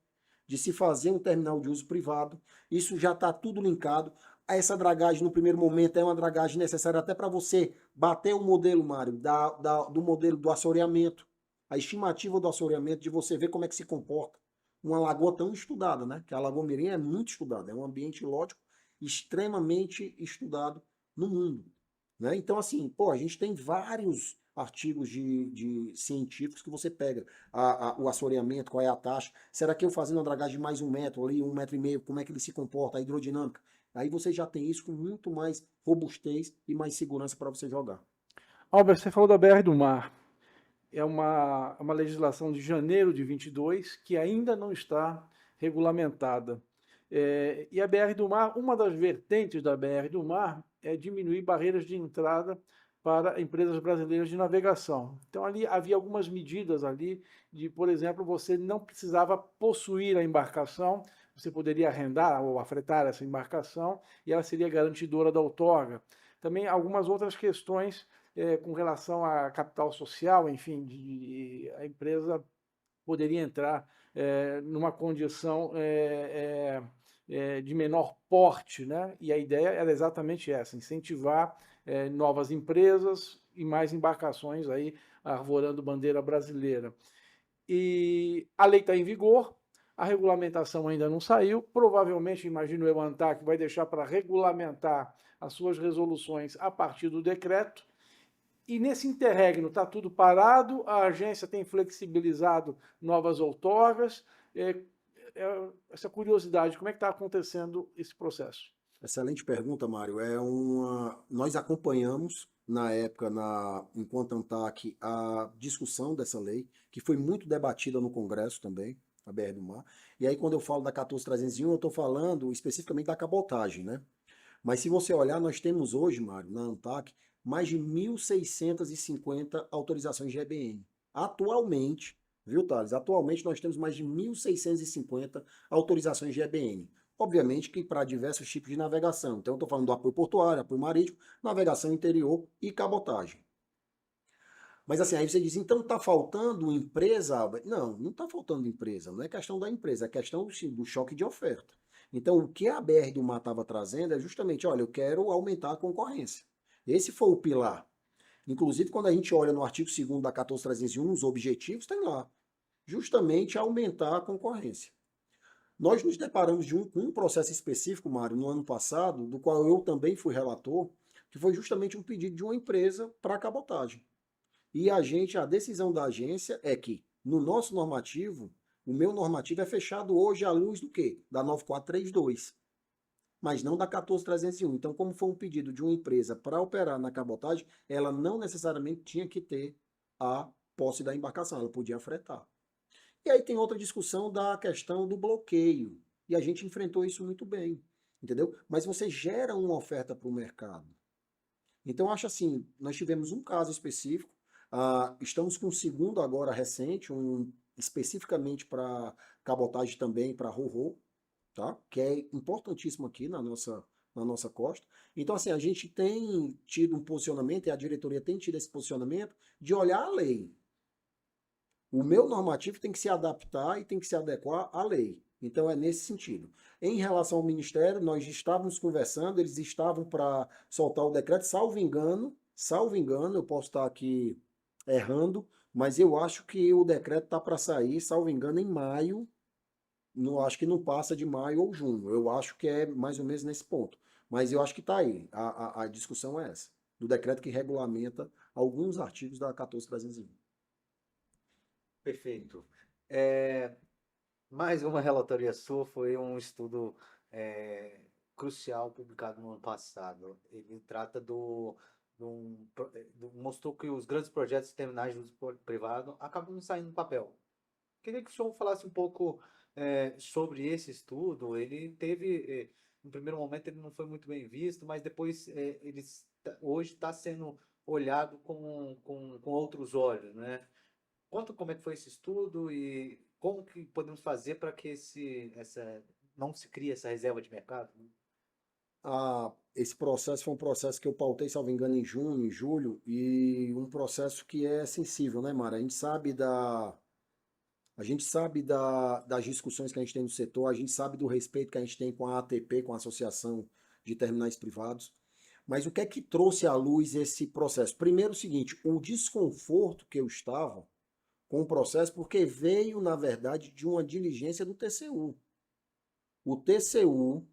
de se fazer um terminal de uso privado. Isso já está tudo linkado. Essa dragagem, no primeiro momento, é uma dragagem necessária até para você bater o modelo, Mário, do modelo do assoreamento. A estimativa do assoreamento, de você ver como é que se comporta uma lagoa tão estudada, né? Que a Lagoa Mirim é muito estudada, é um ambiente lógico extremamente estudado no mundo, né? Então, assim, pô, a gente tem vários artigos de científicos que você pega o assoreamento, qual é a taxa, será que eu fazendo uma dragagem de mais 1 metro ali, 1,5 metros, como é que ele se comporta, a hidrodinâmica, aí você já tem isso com muito mais robustez e mais segurança para você jogar. Albert, você falou da BR do Mar. É uma legislação de janeiro de 22 que ainda não está regulamentada. E a BR do Mar, uma das vertentes da BR do Mar é diminuir barreiras de entrada para empresas brasileiras de navegação. Então ali havia algumas medidas ali de, por exemplo, você não precisava possuir a embarcação, você poderia arrendar ou afretar essa embarcação e ela seria garantidora da outorga. Também algumas outras questões com relação a capital social, enfim, a empresa poderia entrar numa condição de menor porte, né? E a ideia era exatamente essa, incentivar novas empresas e mais embarcações aí arvorando bandeira brasileira. E a lei está em vigor, a regulamentação ainda não saiu, provavelmente, imagino eu, a ANTAC vai deixar para regulamentar as suas resoluções a partir do decreto. E nesse interregno está tudo parado, a agência tem flexibilizado novas outorgas. Essa curiosidade, como é que está acontecendo esse processo? Excelente pergunta, Mário. Nós acompanhamos na época, enquanto ANTAC, a discussão dessa lei, que foi muito debatida no Congresso também, a BR do Mar. E aí, quando eu falo da 14301, eu estou falando especificamente da cabotagem, né? Mas se você olhar, nós temos hoje, Mário, na ANTAC, mais de 1.650 autorizações de EBN. Atualmente, viu, Thales? Atualmente nós temos mais de 1.650 autorizações de EBN. Obviamente que para diversos tipos de navegação. Então eu estou falando do apoio portuário, apoio marítimo, navegação interior e cabotagem. Mas assim, aí você diz, então está faltando empresa, Albert? Não está faltando empresa, não é questão da empresa, é questão do choque de oferta. Então o que a BR do Mar estava trazendo é justamente, olha, eu quero aumentar a concorrência. Esse foi o pilar. Inclusive, quando a gente olha no artigo 2º da 14301, os objetivos, tem lá, justamente aumentar a concorrência. Nós nos deparamos com um processo específico, Mário, no ano passado, do qual eu também fui relator, que foi justamente um pedido de uma empresa para a cabotagem. E a decisão da agência é que, no nosso normativo, o meu normativo é fechado hoje à luz do quê? Da 9432, mas não da 14301. Então, como foi um pedido de uma empresa para operar na cabotagem, ela não necessariamente tinha que ter a posse da embarcação, ela podia fretar. E aí tem outra discussão da questão do bloqueio, e a gente enfrentou isso muito bem, entendeu? Mas você gera uma oferta para o mercado. Então, acho assim, nós tivemos um caso específico, estamos com um segundo agora recente, especificamente para cabotagem também, para ro-ro, tá? Que é importantíssimo aqui na nossa costa. Então, assim, a gente tem tido um posicionamento, e a diretoria tem tido esse posicionamento, de olhar a lei. O meu normativo tem que se adaptar e tem que se adequar à lei. Então, é nesse sentido. Em relação ao Ministério, nós estávamos conversando, eles estavam para soltar o decreto, salvo engano, eu posso estar aqui errando, mas eu acho que o decreto está para sair, salvo engano, em maio não acho que não passa de maio ou junho. Eu acho que é mais ou menos nesse ponto. Mas eu acho que está aí. A discussão é essa. Do decreto que regulamenta alguns artigos da 14.301. Perfeito. É, mais uma relatoria sua foi um estudo é, crucial publicado no ano passado. Ele trata mostrou que os grandes projetos terminais de uso privado acabam não saindo do papel. Queria que o senhor falasse um pouco sobre esse estudo. Ele teve, no primeiro momento, ele não foi muito bem visto, mas depois hoje está sendo olhado com outros olhos, né? Conta como é que foi esse estudo e como que podemos fazer para que não se crie essa reserva de mercado, né? Esse processo foi um processo que eu pautei, salvo engano, em junho, em julho, e um processo que é sensível, né, Mara? A gente sabe das discussões que a gente tem no setor, a gente sabe do respeito que a gente tem com a ATP, com a Associação de Terminais Privados. Mas o que é que trouxe à luz esse processo? Primeiro, o seguinte, o desconforto que eu estava com o processo, porque veio, na verdade, de uma diligência do TCU. O TCU,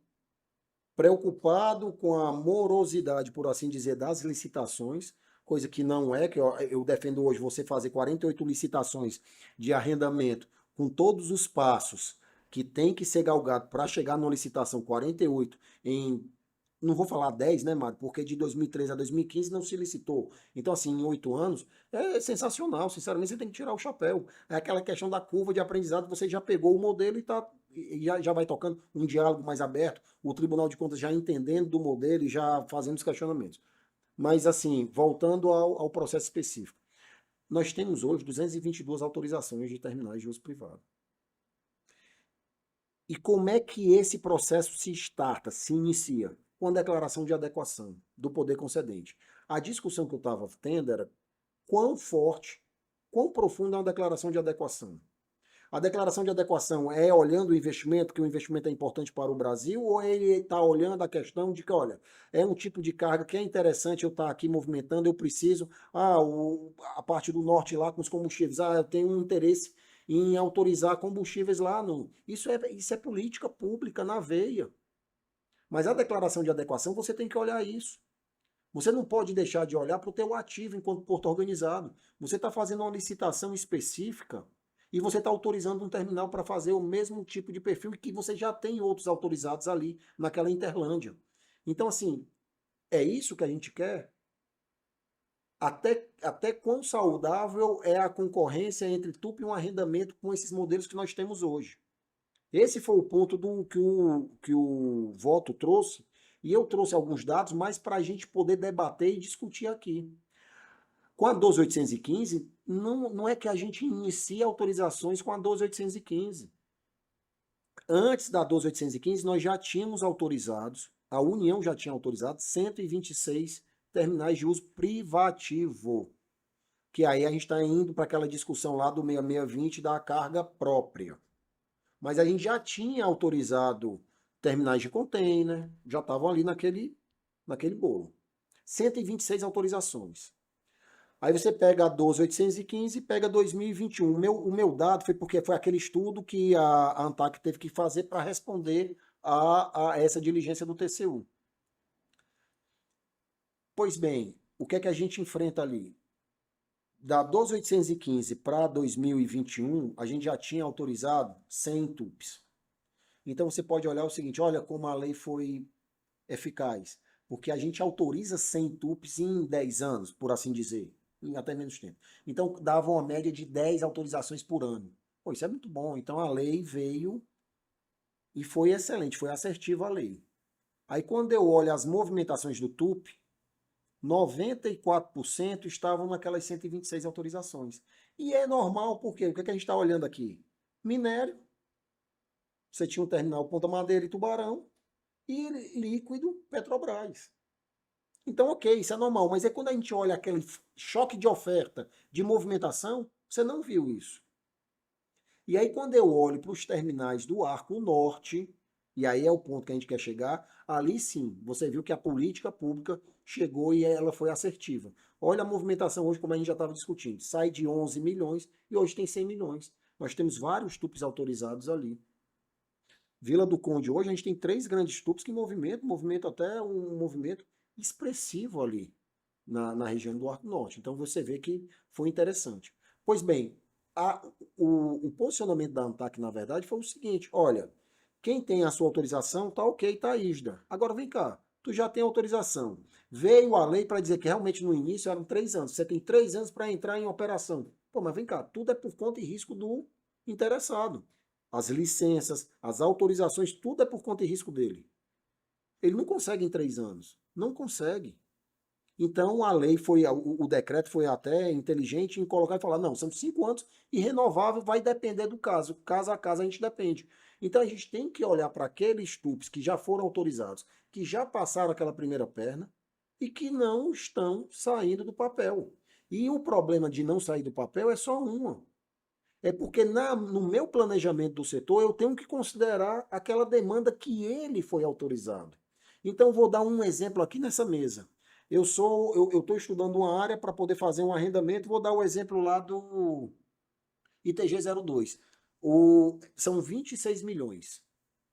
preocupado com a morosidade, por assim dizer, das licitações, coisa que não é, que eu defendo hoje você fazer 48 licitações de arrendamento com todos os passos que tem que ser galgado para chegar numa licitação 48 em, não vou falar 10, né, Mário? Porque de 2013 a 2015 não se licitou. Então, assim, em 8 anos, é sensacional. Sinceramente, você tem que tirar o chapéu. É aquela questão da curva de aprendizado, você já pegou o modelo e já vai tocando um diálogo mais aberto, o Tribunal de Contas já entendendo do modelo e já fazendo os questionamentos. Mas, assim, voltando ao processo específico. Nós temos hoje 222 autorizações de terminais de uso privado. E como é que esse processo se starta, se inicia? Com a declaração de adequação do poder concedente. A discussão que eu estava tendo era quão forte, quão profunda é uma declaração de adequação. A declaração de adequação é olhando o investimento, que o investimento é importante para o Brasil, ou ele está olhando a questão de que, olha, é um tipo de carga que é interessante eu estar aqui movimentando, eu preciso, a parte do norte lá com os combustíveis, eu tenho um interesse em autorizar combustíveis lá. Não. Isso é política pública na veia. Mas a declaração de adequação, você tem que olhar isso. Você não pode deixar de olhar para o teu ativo enquanto porto organizado. Você está fazendo uma licitação específica e você está autorizando um terminal para fazer o mesmo tipo de perfil que você já tem outros autorizados ali naquela Interlândia. Então, assim, é isso que a gente quer? Até quão saudável é a concorrência entre TUP e um arrendamento com esses modelos que nós temos hoje? Esse foi o ponto que o voto trouxe, e eu trouxe alguns dados, mais para a gente poder debater e discutir aqui. Com a 12.815, não é que a gente inicia autorizações com a 12.815. Antes da 12.815, nós já tínhamos autorizados, a União já tinha autorizado 126 terminais de uso privativo. Que aí a gente está indo para aquela discussão lá do 6620 da carga própria. Mas a gente já tinha autorizado terminais de container, já estavam ali naquele bolo. 126 autorizações. Aí você pega a 12.815 e pega 2021. O meu dado foi porque foi aquele estudo que a ANTAC teve que fazer para responder a essa diligência do TCU. Pois bem, o que é que a gente enfrenta ali? Da 12.815 para 2021, a gente já tinha autorizado 100 TUPs. Então você pode olhar o seguinte, olha como a lei foi eficaz, porque a gente autoriza 100 TUPs em 10 anos, por assim dizer, em até menos tempo. Então dava uma média de 10 autorizações por ano. Pô, isso é muito bom. Então a lei veio e foi excelente, foi assertiva a lei. Aí quando eu olho as movimentações do TUP, 94% estavam naquelas 126 autorizações. E é normal, porque o que a gente está olhando aqui? Minério, você tinha um terminal Ponta Madeira e Tubarão, e líquido Petrobras. Então, ok, isso é normal, mas é quando a gente olha aquele choque de oferta, de movimentação, você não viu isso. E aí, quando eu olho para os terminais do Arco Norte, e aí é o ponto que a gente quer chegar, ali sim, você viu que a política pública chegou e ela foi assertiva. Olha a movimentação hoje, como a gente já estava discutindo. Sai de 11 milhões e hoje tem 100 milhões. Nós temos vários TUPs autorizados ali. Vila do Conde, hoje a gente tem 3 grandes tubos que movimento até um movimento expressivo ali na região do Arco Norte. Então você vê que foi interessante. Pois bem, o posicionamento da ANTAQ, na verdade, foi o seguinte: olha, quem tem a sua autorização, tá ok, tá ISDA. Agora vem cá, tu já tem autorização. Veio a lei para dizer que realmente no início eram 3 anos. Você tem 3 anos para entrar em operação. Pô, mas vem cá, tudo é por conta e risco do interessado. As licenças, as autorizações, tudo é por conta e risco dele. Ele não consegue em 3 anos. Não consegue. Então a lei foi, o decreto foi até inteligente em colocar e falar, não, são 5 anos e renovável vai depender do caso. Caso a caso a gente depende. Então a gente tem que olhar para aqueles tubos que já foram autorizados, que já passaram aquela primeira perna e que não estão saindo do papel. E o problema de não sair do papel é só uma. É porque no meu planejamento do setor eu tenho que considerar aquela demanda que ele foi autorizado. Então vou dar um exemplo aqui nessa mesa. Eu estou estudando uma área para poder fazer um arrendamento, vou dar o exemplo lá do ITG-02. São 26 milhões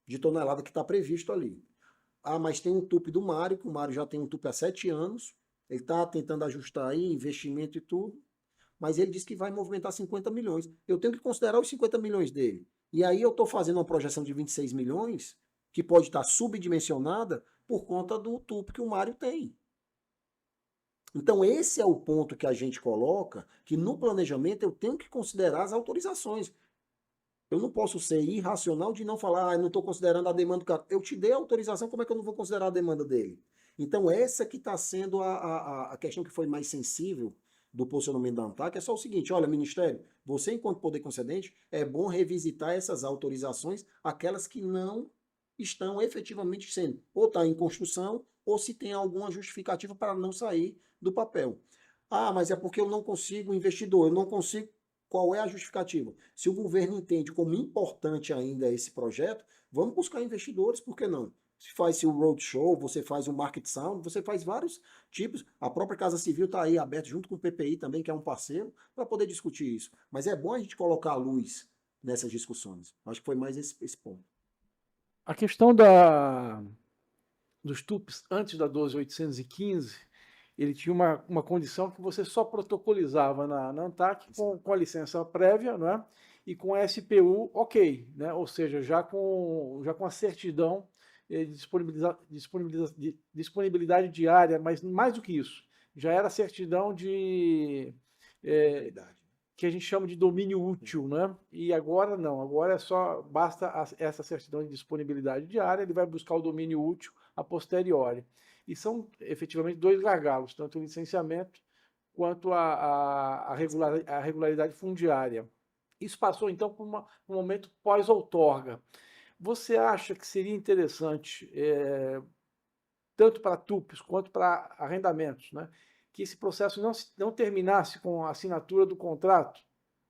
de tonelada que está previsto ali. Ah, mas tem um TUP do Mário, que o Mário já tem um TUP há 7 anos, ele está tentando ajustar aí investimento e tudo, mas ele disse que vai movimentar 50 milhões. Eu tenho que considerar os 50 milhões dele. E aí eu estou fazendo uma projeção de 26 milhões, que pode estar subdimensionada por conta do TUP que o Mário tem. Então esse é o ponto que a gente coloca, que no planejamento eu tenho que considerar as autorizações. Eu não posso ser irracional de não falar, não estou considerando a demanda do cara. Eu te dei a autorização, como é que eu não vou considerar a demanda dele? Então essa que está sendo a questão que foi mais sensível do posicionamento da ANTAQ, é só o seguinte: olha, Ministério, você enquanto poder concedente, é bom revisitar essas autorizações, aquelas que não estão efetivamente sendo, ou está em construção, ou se tem alguma justificativa para não sair do papel. Ah, mas é porque eu não consigo investidor, eu não consigo. Qual é a justificativa? Se o governo entende como importante ainda esse projeto, vamos buscar investidores, por que não? Se faz o roadshow, você faz o market sound, você faz vários tipos. A própria Casa Civil está aí aberta junto com o PPI também, que é um parceiro, para poder discutir isso. Mas é bom a gente colocar a luz nessas discussões. Acho que foi mais esse ponto. A questão dos TUPs antes da 12815, ele tinha uma condição que você só protocolizava na ANTAQ com a licença prévia, não é? E com a SPU ok, né? Ou seja, já com a certidão de disponibilidade diária, mas mais do que isso, já era certidão de que a gente chama de domínio útil, né? E agora não, agora basta essa certidão de disponibilidade diária, ele vai buscar o domínio útil a posteriori. E são efetivamente 2 gargalos, tanto o licenciamento quanto a regularidade fundiária. Isso passou então por um momento pós-outorga. Você acha que seria interessante, tanto para TUPs quanto para arrendamentos, né, que esse processo não terminasse com a assinatura do contrato,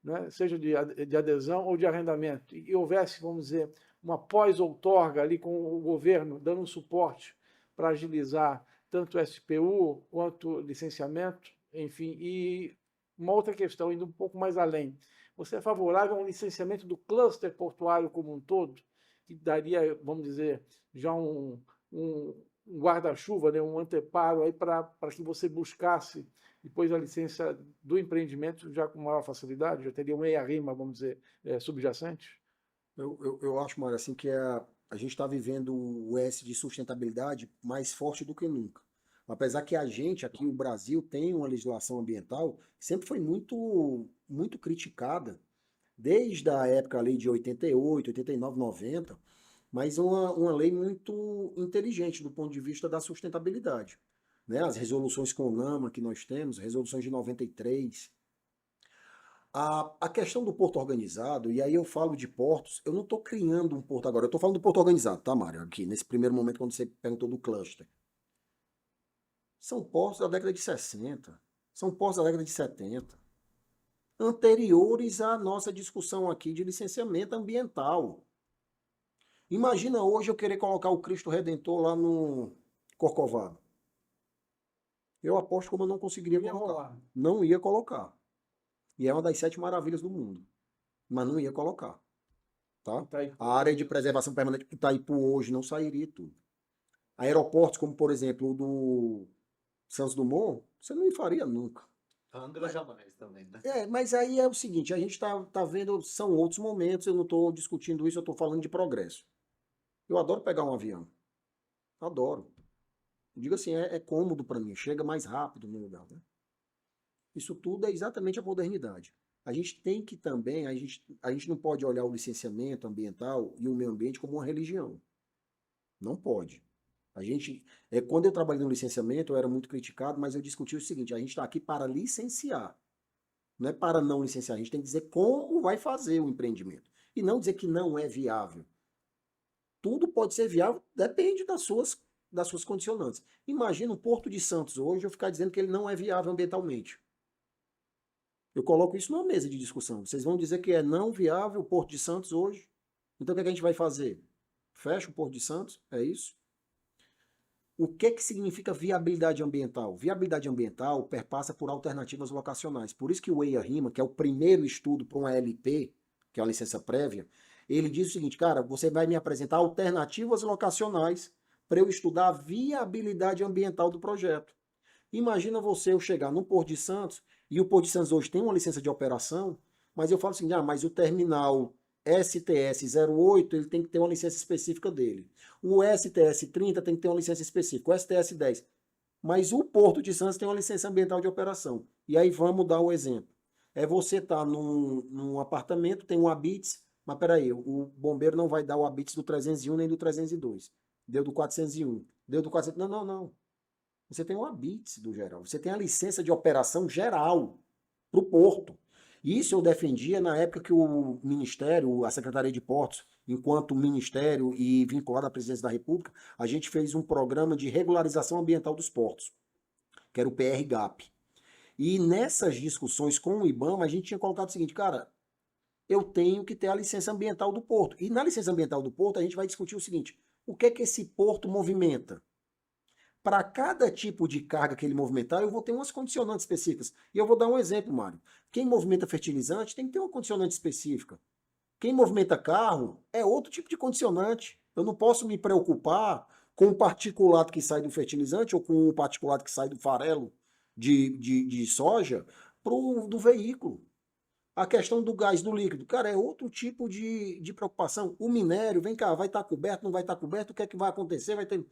né, seja de adesão ou de arrendamento, e houvesse, vamos dizer, uma pós-outorga ali com o governo dando um suporte para agilizar tanto o SPU quanto o licenciamento, enfim, e uma outra questão, indo um pouco mais além. Você é favorável a um licenciamento do cluster portuário como um todo, que daria, vamos dizer, já um guarda-chuva, né, um anteparo aí para que você buscasse depois a licença do empreendimento já com maior facilidade, já teria um EIA-RIMA, vamos dizer, subjacente? Eu acho, Mário, assim, que a gente está vivendo o S de sustentabilidade mais forte do que nunca. Apesar que a gente, aqui o Brasil, tem uma legislação ambiental que sempre foi muito, muito criticada, desde a época ali de 88, 89, 90, mas uma lei muito inteligente do ponto de vista da sustentabilidade. Né? As resoluções CONAMA que nós temos, resoluções de 93. A questão do porto organizado, e aí eu falo de portos, eu não estou criando um porto agora, eu estou falando do porto organizado, tá, Mário? Aqui, nesse primeiro momento, quando você perguntou do cluster. São portos da década de 60, são portos da década de 70, anteriores à nossa discussão aqui de licenciamento ambiental. Imagina hoje eu querer colocar o Cristo Redentor lá no Corcovado. Eu aposto como eu não conseguiria colocar. Não ia colocar. E é uma das 7 maravilhas do mundo. Mas não ia colocar. tá? Itaipu. A área de preservação permanente do Itaipu hoje não sairia tudo. Aeroportos como, por exemplo, o do Santos Dumont, você não faria nunca. Angra jamais também, né? Mas aí é o seguinte, a gente tá vendo, são outros momentos, eu não estou discutindo isso, eu estou falando de progresso. Eu adoro pegar um avião. Adoro. Digo assim, é cômodo para mim, chega mais rápido no lugar, né? Isso tudo é exatamente a modernidade. A gente tem que também, a gente não pode olhar o licenciamento ambiental e o meio ambiente como uma religião. Não pode. Quando eu trabalhei no licenciamento, eu era muito criticado, mas eu discuti o seguinte, a gente está aqui para licenciar, não é para não licenciar, a gente tem que dizer como vai fazer o empreendimento. E não dizer que não é viável. Tudo pode ser viável, depende das suas condicionantes. Imagina um Porto de Santos hoje eu ficar dizendo que ele não é viável ambientalmente. Eu coloco isso numa mesa de discussão. Vocês vão dizer que é não viável o Porto de Santos hoje? Então o que é que a gente vai fazer? Fecha o Porto de Santos? É isso? O que significa viabilidade ambiental? Viabilidade ambiental perpassa por alternativas locacionais. Por isso que o EIA-RIMA, que é o primeiro estudo para uma LP, que é a licença prévia, ele diz o seguinte, cara, você vai me apresentar alternativas locacionais para eu estudar a viabilidade ambiental do projeto. Imagina eu chegar no Porto de Santos, e o Porto de Santos hoje tem uma licença de operação, mas eu falo assim, mas o terminal STS-08, ele tem que ter uma licença específica dele. O STS-30 tem que ter uma licença específica, o STS-10. Mas o Porto de Santos tem uma licença ambiental de operação. E aí vamos dar o exemplo. Você tá num apartamento, tem um ABITS, mas peraí, o bombeiro não vai dar o ABITS do 301 nem do 302. Deu do 401. Deu do 400. Não. Você tem o ABITS do geral. Você tem a licença de operação geral para o porto. Isso eu defendia na época que o Ministério, a Secretaria de Portos, enquanto ministério e vinculado à Presidência da República, a gente fez um programa de regularização ambiental dos portos, que era o PRGAP. E nessas discussões com o IBAMA, a gente tinha colocado o seguinte, cara, eu tenho que ter a licença ambiental do porto. E na licença ambiental do porto, a gente vai discutir o seguinte, o que é que esse porto movimenta? Para cada tipo de carga que ele movimentar, eu vou ter umas condicionantes específicas. E eu vou dar um exemplo, Mário. Quem movimenta fertilizante tem que ter uma condicionante específica. Quem movimenta carro é outro tipo de condicionante. Eu não posso me preocupar com o particulato que sai do fertilizante ou com o particulato que sai do farelo de soja do veículo. A questão do gás, do líquido, cara, é outro tipo de preocupação. O minério, vem cá, vai estar coberto, não vai estar coberto, o que é que vai acontecer? Vai ter...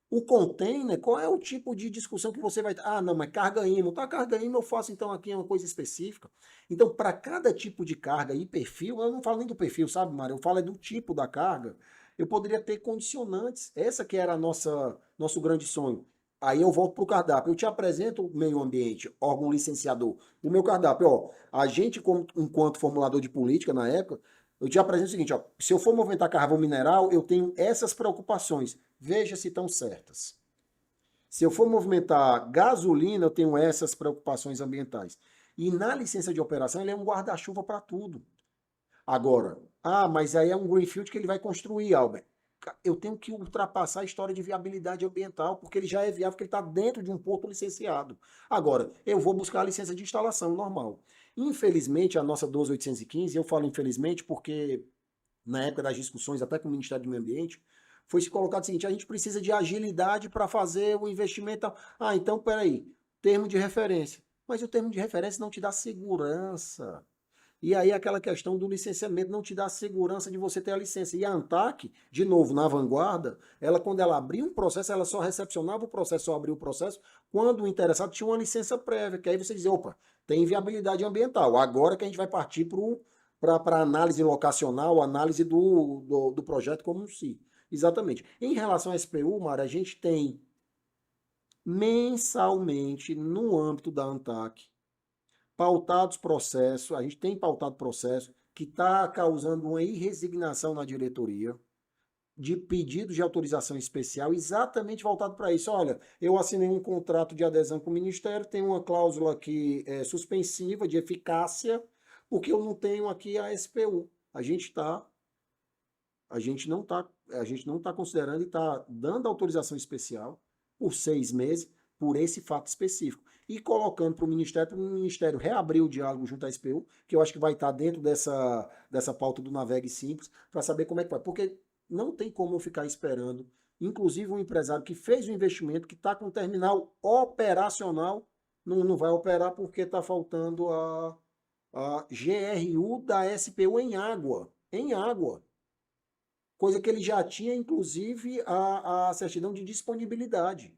O container, qual é o tipo de discussão que você vai... Ah, não, mas carga IMO. Tá, carga IMO eu faço então aqui uma coisa específica. Então, para cada tipo de carga e perfil, eu não falo nem do perfil, sabe, Mário? Eu falo é do tipo da carga. Eu poderia ter condicionantes. Essa que era nosso grande sonho. Aí eu volto para o cardápio. Eu te apresento o meio ambiente, órgão licenciador. O meu cardápio, ó, a gente, enquanto formulador de política na época, eu te apresento o seguinte, ó, se eu for movimentar carvão mineral, eu tenho essas preocupações. Veja se estão certas. Se eu for movimentar gasolina, eu tenho essas preocupações ambientais. E na licença de operação, ele é um guarda-chuva para tudo. Agora, mas aí é um greenfield que ele vai construir, Albert. Eu tenho que ultrapassar a história de viabilidade ambiental, porque ele já é viável, porque ele está dentro de um porto licenciado. Agora, eu vou buscar a licença de instalação normal. Infelizmente, a nossa 12815, eu falo infelizmente porque na época das discussões, até com o Ministério do Meio Ambiente, foi se colocado o seguinte, a gente precisa de agilidade para fazer o investimento. Então, peraí, termo de referência. Mas o termo de referência não te dá segurança. E aí aquela questão do licenciamento não te dá segurança de você ter a licença. E a ANTAC, de novo, na vanguarda, quando ela abria um processo, ela só recepcionava o processo, só abria o processo, quando o interessado tinha uma licença prévia, que aí você dizia, opa, tem viabilidade ambiental. Agora que a gente vai partir para análise locacional, análise do projeto como um si. Exatamente. Em relação à SPU, Mara, a gente tem mensalmente, no âmbito da ANTAC, pautados processos, a gente tem pautado processo que está causando uma irresignação na diretoria de pedido de autorização especial exatamente voltado para isso. Olha, eu assinei um contrato de adesão com o Ministério, tem uma cláusula aqui suspensiva de eficácia, porque eu não tenho aqui a SPU. A gente não está considerando e está dando autorização especial por 6 meses por esse fato específico. e colocando para o Ministério reabrir o diálogo junto à SPU, que eu acho que vai estar dentro dessa pauta do Navegue Simples, para saber como é que vai. Porque não tem como eu ficar esperando, inclusive um empresário que fez o investimento, que está com o terminal operacional, não vai operar porque está faltando a GRU da SPU em água. Em água. Coisa que ele já tinha, inclusive, a certidão de disponibilidade.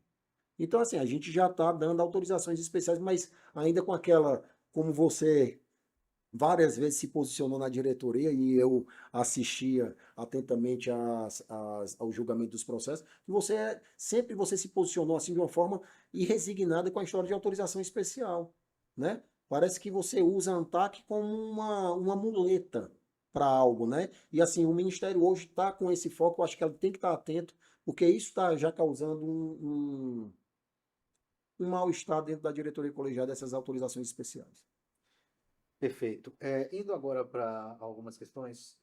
Então, assim, a gente já está dando autorizações especiais, mas ainda com aquela, como você várias vezes se posicionou na diretoria e eu assistia atentamente ao julgamento dos processos, que sempre você se posicionou assim de uma forma irresignada com a história de autorização especial, né? Parece que você usa a ANTAC como uma muleta para algo, né? E assim, o Ministério hoje está com esse foco, eu acho que ela tem que estar atento, porque isso está já causando um mal-estar dentro da diretoria colegiada dessas autorizações especiais. Perfeito. Indo agora para algumas questões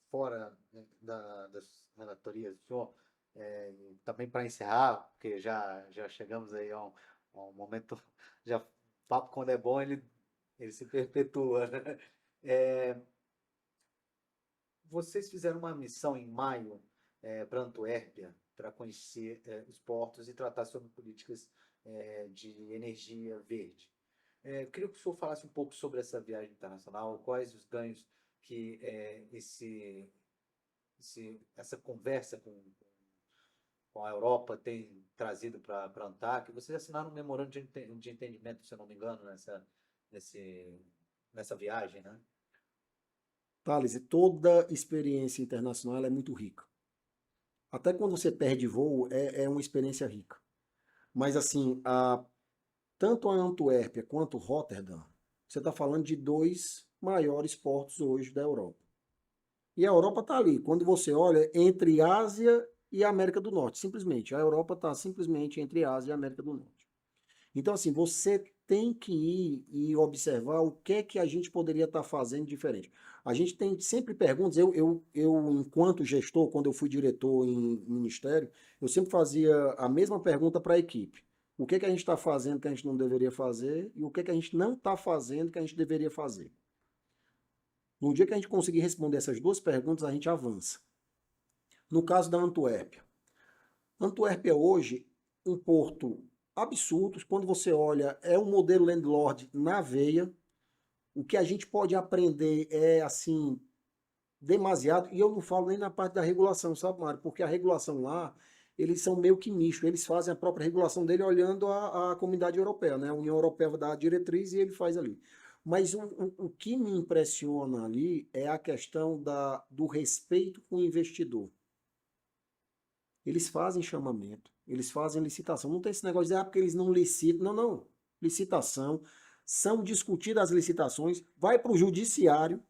fora das relatorias do senhor, também para encerrar, porque já chegamos aí a um momento, já papo quando é bom, ele se perpetua, né? Vocês fizeram uma missão em maio para Antuérpia, para conhecer os portos e tratar sobre políticas de energia verde. Eu queria que o senhor falasse um pouco sobre essa viagem internacional, quais os ganhos que essa conversa com a Europa tem trazido para a ANTAC. Vocês assinaram um memorando de entendimento, se eu não me engano, nessa viagem, né? Thales, toda experiência internacional é muito rica. Até quando você perde voo, é uma experiência rica. Mas assim, tanto a Antuérpia quanto Rotterdam, você está falando de dois maiores portos hoje da Europa. E a Europa está ali. Quando você olha entre Ásia e América do Norte, simplesmente. A Europa está simplesmente entre Ásia e América do Norte. Então, assim, você tem que ir e observar o que é que a gente poderia estar fazendo diferente. A gente tem sempre perguntas. Eu, enquanto gestor, quando eu fui diretor em ministério, eu sempre fazia a mesma pergunta para a equipe. O que é que a gente está fazendo que a gente não deveria fazer e o que é que a gente não está fazendo que a gente deveria fazer. No dia que a gente conseguir responder essas duas perguntas, a gente avança. No caso da Antuérpia. Antuérpia hoje, um porto absurdo, quando você olha, é um modelo landlord na veia. O que a gente pode aprender é, assim, demasiado. E eu não falo nem na parte da regulação, sabe, Mário? Porque a regulação lá, eles são meio que nicho. Eles fazem a própria regulação dele olhando a comunidade europeia, né? A União Europeia dá a diretriz e ele faz ali. Mas o que me impressiona ali é a questão do respeito com o investidor. Eles fazem chamamento, eles fazem licitação. Não tem esse negócio de porque eles não licitam. Não, não. Licitação. São discutidas as licitações, vai para o judiciário,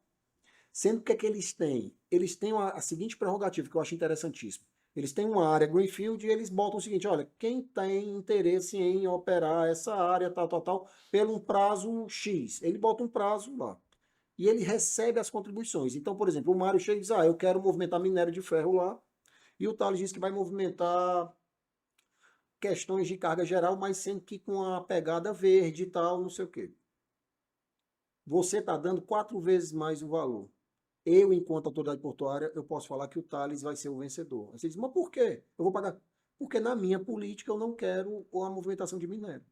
sendo que é que eles têm? Eles têm a seguinte prerrogativa, que eu acho interessantíssimo. Eles têm uma área Greenfield e eles botam o seguinte, olha, quem tem interesse em operar essa área, tal, pelo um prazo X, ele bota um prazo lá. E ele recebe as contribuições. Então, por exemplo, o Mário chega e diz, eu quero movimentar minério de ferro lá, e o Thales diz que vai movimentar questões de carga geral, mas sendo que com a pegada verde e tal, não sei o quê. Você está dando 4 vezes mais o valor. Eu, enquanto autoridade portuária, eu posso falar que o Thales vai ser o vencedor. Aí você diz, mas por quê? Eu vou pagar. Porque na minha política eu não quero a movimentação de minério.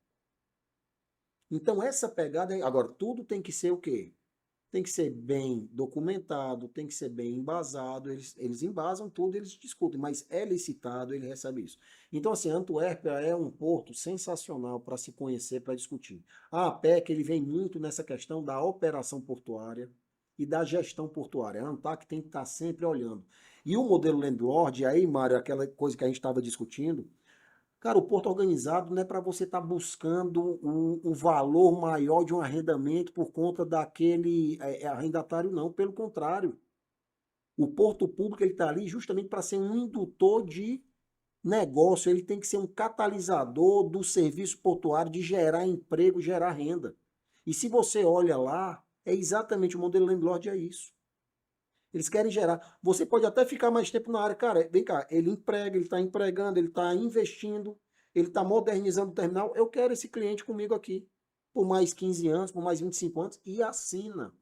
Então essa pegada, agora tudo tem que ser o quê? Tem que ser bem documentado, tem que ser bem embasado, eles embasam tudo, eles discutem, mas é licitado, ele recebe isso. Então, assim, Antuérpia é um porto sensacional para se conhecer, para discutir. A APEC, ele vem muito nessa questão da operação portuária e da gestão portuária. A ANTAC tem que estar sempre olhando. E o modelo landlord, aí, Mário, aquela coisa que a gente estava discutindo, cara, o porto organizado não é para você estar buscando um valor maior de um arrendamento por conta daquele arrendatário, não. Pelo contrário. O porto público está ali justamente para ser um indutor de negócio. Ele tem que ser um catalisador do serviço portuário, de gerar emprego, gerar renda. E se você olha lá, é exatamente o modelo landlord, é isso. Eles querem gerar. Você pode até ficar mais tempo na área. Cara, vem cá, ele emprega, ele está empregando, ele está investindo, ele está modernizando o terminal. Eu quero esse cliente comigo aqui. por mais 15 anos, por mais 25 anos, e assina.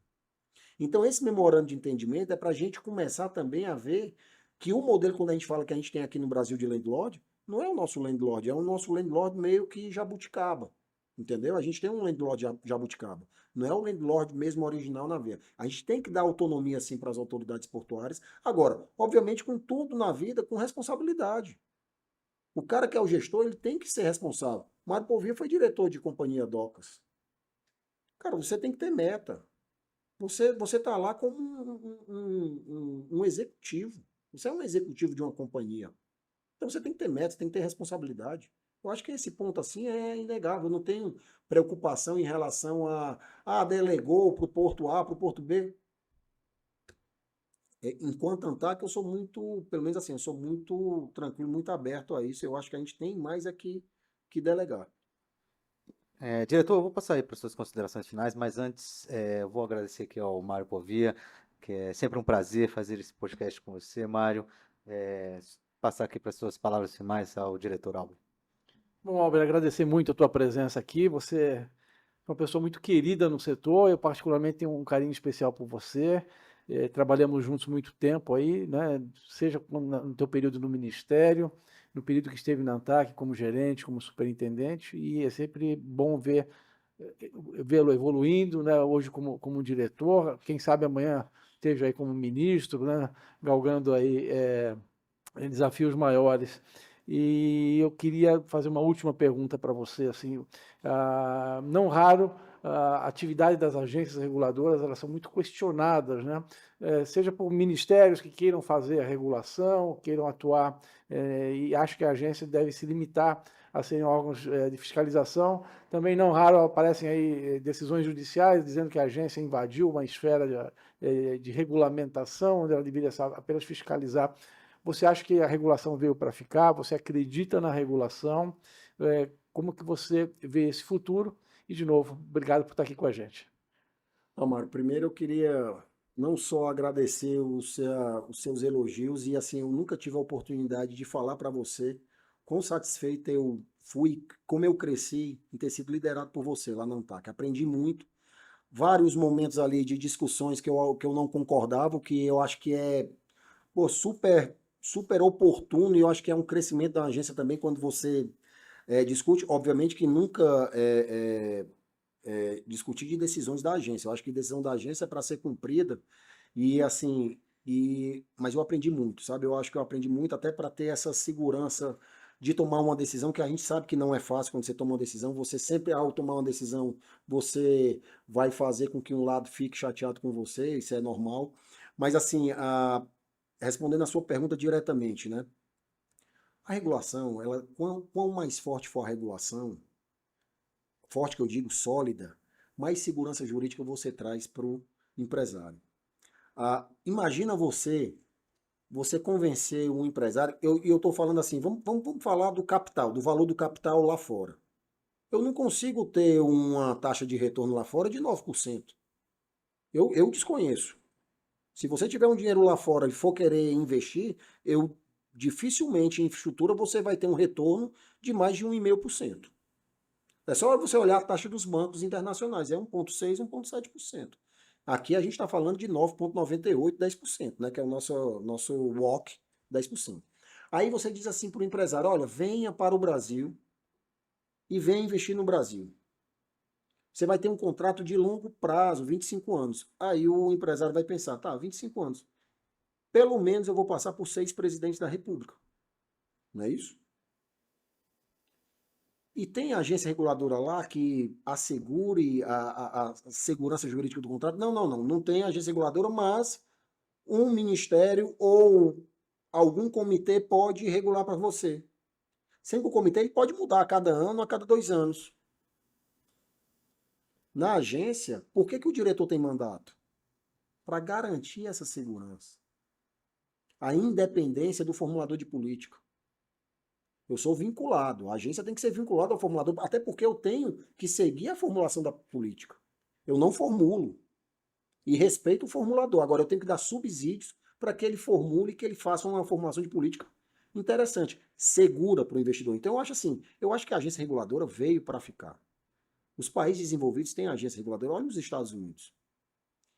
Então, esse memorando de entendimento é para a gente começar também a ver que o modelo, quando a gente fala que a gente tem aqui no Brasil de landlord, não é o nosso landlord, é o nosso landlord meio que jabuticaba. Entendeu? A gente tem um landlord jabuticaba. Não é o landlord mesmo original na veia. A gente tem que dar autonomia, sim, para as autoridades portuárias. Agora, obviamente, com tudo na vida, com responsabilidade. O cara que é o gestor, ele tem que ser responsável. Mário Povia foi diretor de companhia docas. Cara, você tem que ter meta. Você está lá como um executivo. Você é um executivo de uma companhia. Então você tem que ter metas, tem que ter responsabilidade. Eu acho que esse ponto assim é inegável. Eu não tenho preocupação em relação delegou para o Porto A, para o Porto B. Enquanto ANTAC, eu sou muito, pelo menos assim, eu sou muito tranquilo, muito aberto a isso. Eu acho que a gente tem mais aqui que delegar. Diretor, eu vou passar aí para suas considerações finais, mas antes eu vou agradecer aqui ao Mário Povia, que é sempre um prazer fazer esse podcast com você, Mário. Passar aqui para suas palavras finais ao diretor Albert. Bom, Albert, agradecer muito a tua presença aqui. Você é uma pessoa muito querida no setor. Eu particularmente tenho um carinho especial por você. Trabalhamos juntos muito tempo aí, né? Seja no teu período no Ministério, no período que esteve na ANTAC como gerente, como superintendente, e é sempre bom vê-lo evoluindo, né? Hoje como diretor, quem sabe amanhã esteja aí como ministro, né? Galgando aí desafios maiores. E eu queria fazer uma última pergunta para você, assim, não raro, a atividade das agências reguladoras, elas são muito questionadas, né? Seja por ministérios que queiram fazer a regulação, queiram atuar, e acho que a agência deve se limitar a serem órgãos de fiscalização. Também não raro aparecem aí decisões judiciais dizendo que a agência invadiu uma esfera de regulamentação, onde ela deveria apenas fiscalizar. Você acha que a regulação veio para ficar? Você acredita na regulação? Como que você vê esse futuro? E, de novo, obrigado por estar aqui com a gente. Amaro, primeiro eu queria não só agradecer os seus elogios e assim, eu nunca tive a oportunidade de falar para você quão satisfeito eu fui, como eu cresci em ter sido liderado por você lá na ANTAC. Aprendi muito, vários momentos ali de discussões que eu não concordava, que eu acho que é super oportuno e eu acho que é um crescimento da agência também quando você discute. Obviamente que nunca discutir de decisões da agência. Eu acho que decisão da agência é para ser cumprida e assim, mas eu aprendi muito, sabe? Eu acho que eu aprendi muito até para ter essa segurança de tomar uma decisão que a gente sabe que não é fácil quando você toma uma decisão. Você sempre, ao tomar uma decisão, você vai fazer com que um lado fique chateado com você, isso é normal. Mas assim, respondendo a sua pergunta diretamente, né? A regulação, quão mais forte for a regulação, forte que eu digo, sólida, mais segurança jurídica você traz para o empresário. Imagina você convencer um empresário, eu estou falando assim, vamos falar do capital, do valor do capital lá fora. Eu não consigo ter uma taxa de retorno lá fora de 9%. Eu desconheço. Se você tiver um dinheiro lá fora e for querer investir, dificilmente em infraestrutura você vai ter um retorno de mais de 1,5%. É só você olhar a taxa dos bancos internacionais, é 1,6%, 1,7%. Aqui a gente está falando de 9,98%, 10%, né, que é o nosso WACC, 10%. Aí você diz assim para o empresário, olha, venha para o Brasil e venha investir no Brasil. Você vai ter um contrato de longo prazo, 25 anos. Aí o empresário vai pensar, tá, 25 anos. Pelo menos eu vou passar por 6 presidentes da República. Não é isso? E tem agência reguladora lá que assegure a segurança jurídica do contrato? Não, não, não. Não tem agência reguladora, mas um ministério ou algum comitê pode regular para você. Sendo que o comitê ele pode mudar a cada ano, a cada 2 anos. Na agência, por que o diretor tem mandato? Para garantir essa segurança. A independência do formulador de política. Eu sou vinculado. A agência tem que ser vinculada ao formulador, até porque eu tenho que seguir a formulação da política. Eu não formulo. E respeito o formulador. Agora, eu tenho que dar subsídios para que ele formule, que ele faça uma formulação de política interessante, segura para o investidor. Então, eu acho assim, eu acho que a agência reguladora veio para ficar. Os países desenvolvidos têm agência reguladora, olha os Estados Unidos.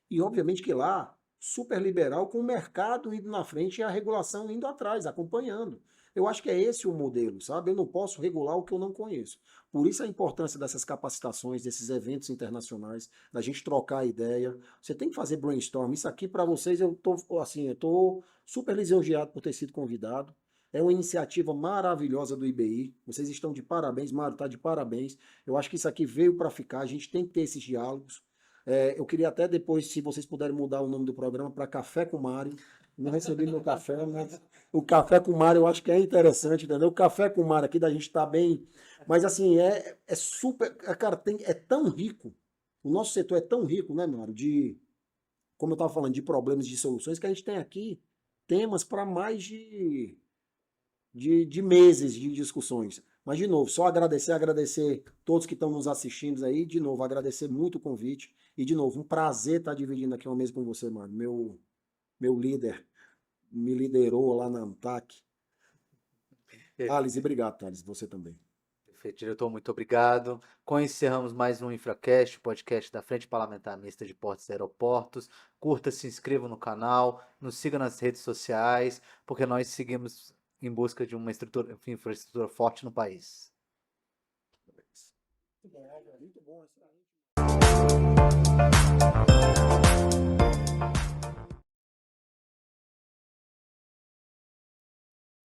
E obviamente que lá, super liberal, com o mercado indo na frente e a regulação indo atrás, acompanhando. Eu acho que é esse o modelo, sabe? Eu não posso regular o que eu não conheço. Por isso a importância dessas capacitações, desses eventos internacionais, da gente trocar ideia. Você tem que fazer brainstorm. Isso aqui para vocês eu tô super lisonjeado por ter sido convidado. É uma iniciativa maravilhosa do IBI. Vocês estão de parabéns, Mário, tá de parabéns. Eu acho que isso aqui veio para ficar. A gente tem que ter esses diálogos. Eu queria até depois, se vocês puderem mudar o nome do programa para Café com Mário. Não recebi meu café, mas o Café com Mário eu acho que é interessante, entendeu? O Café com Mário aqui da gente tá bem. Mas assim, é super. Cara, é tão rico. O nosso setor é tão rico, né, Mário? Como eu estava falando, de problemas, de soluções, que a gente tem aqui temas para mais de meses de discussões. Mas, de novo, só agradecer todos que estão nos assistindo aí, de novo, agradecer muito o convite. E, de novo, um prazer estar dividindo aqui uma mesa com você, mano. Meu líder me liderou lá na ANTAC. Thales, e obrigado, Thales, você também. Perfeito, diretor, muito obrigado. Com isso, encerramos mais um InfraCast, podcast da Frente Parlamentar Mista de Portos e Aeroportos. Curta, se inscreva no canal, nos siga nas redes sociais, porque nós seguimos em busca de uma infraestrutura forte no país. Muito bom, muito bom.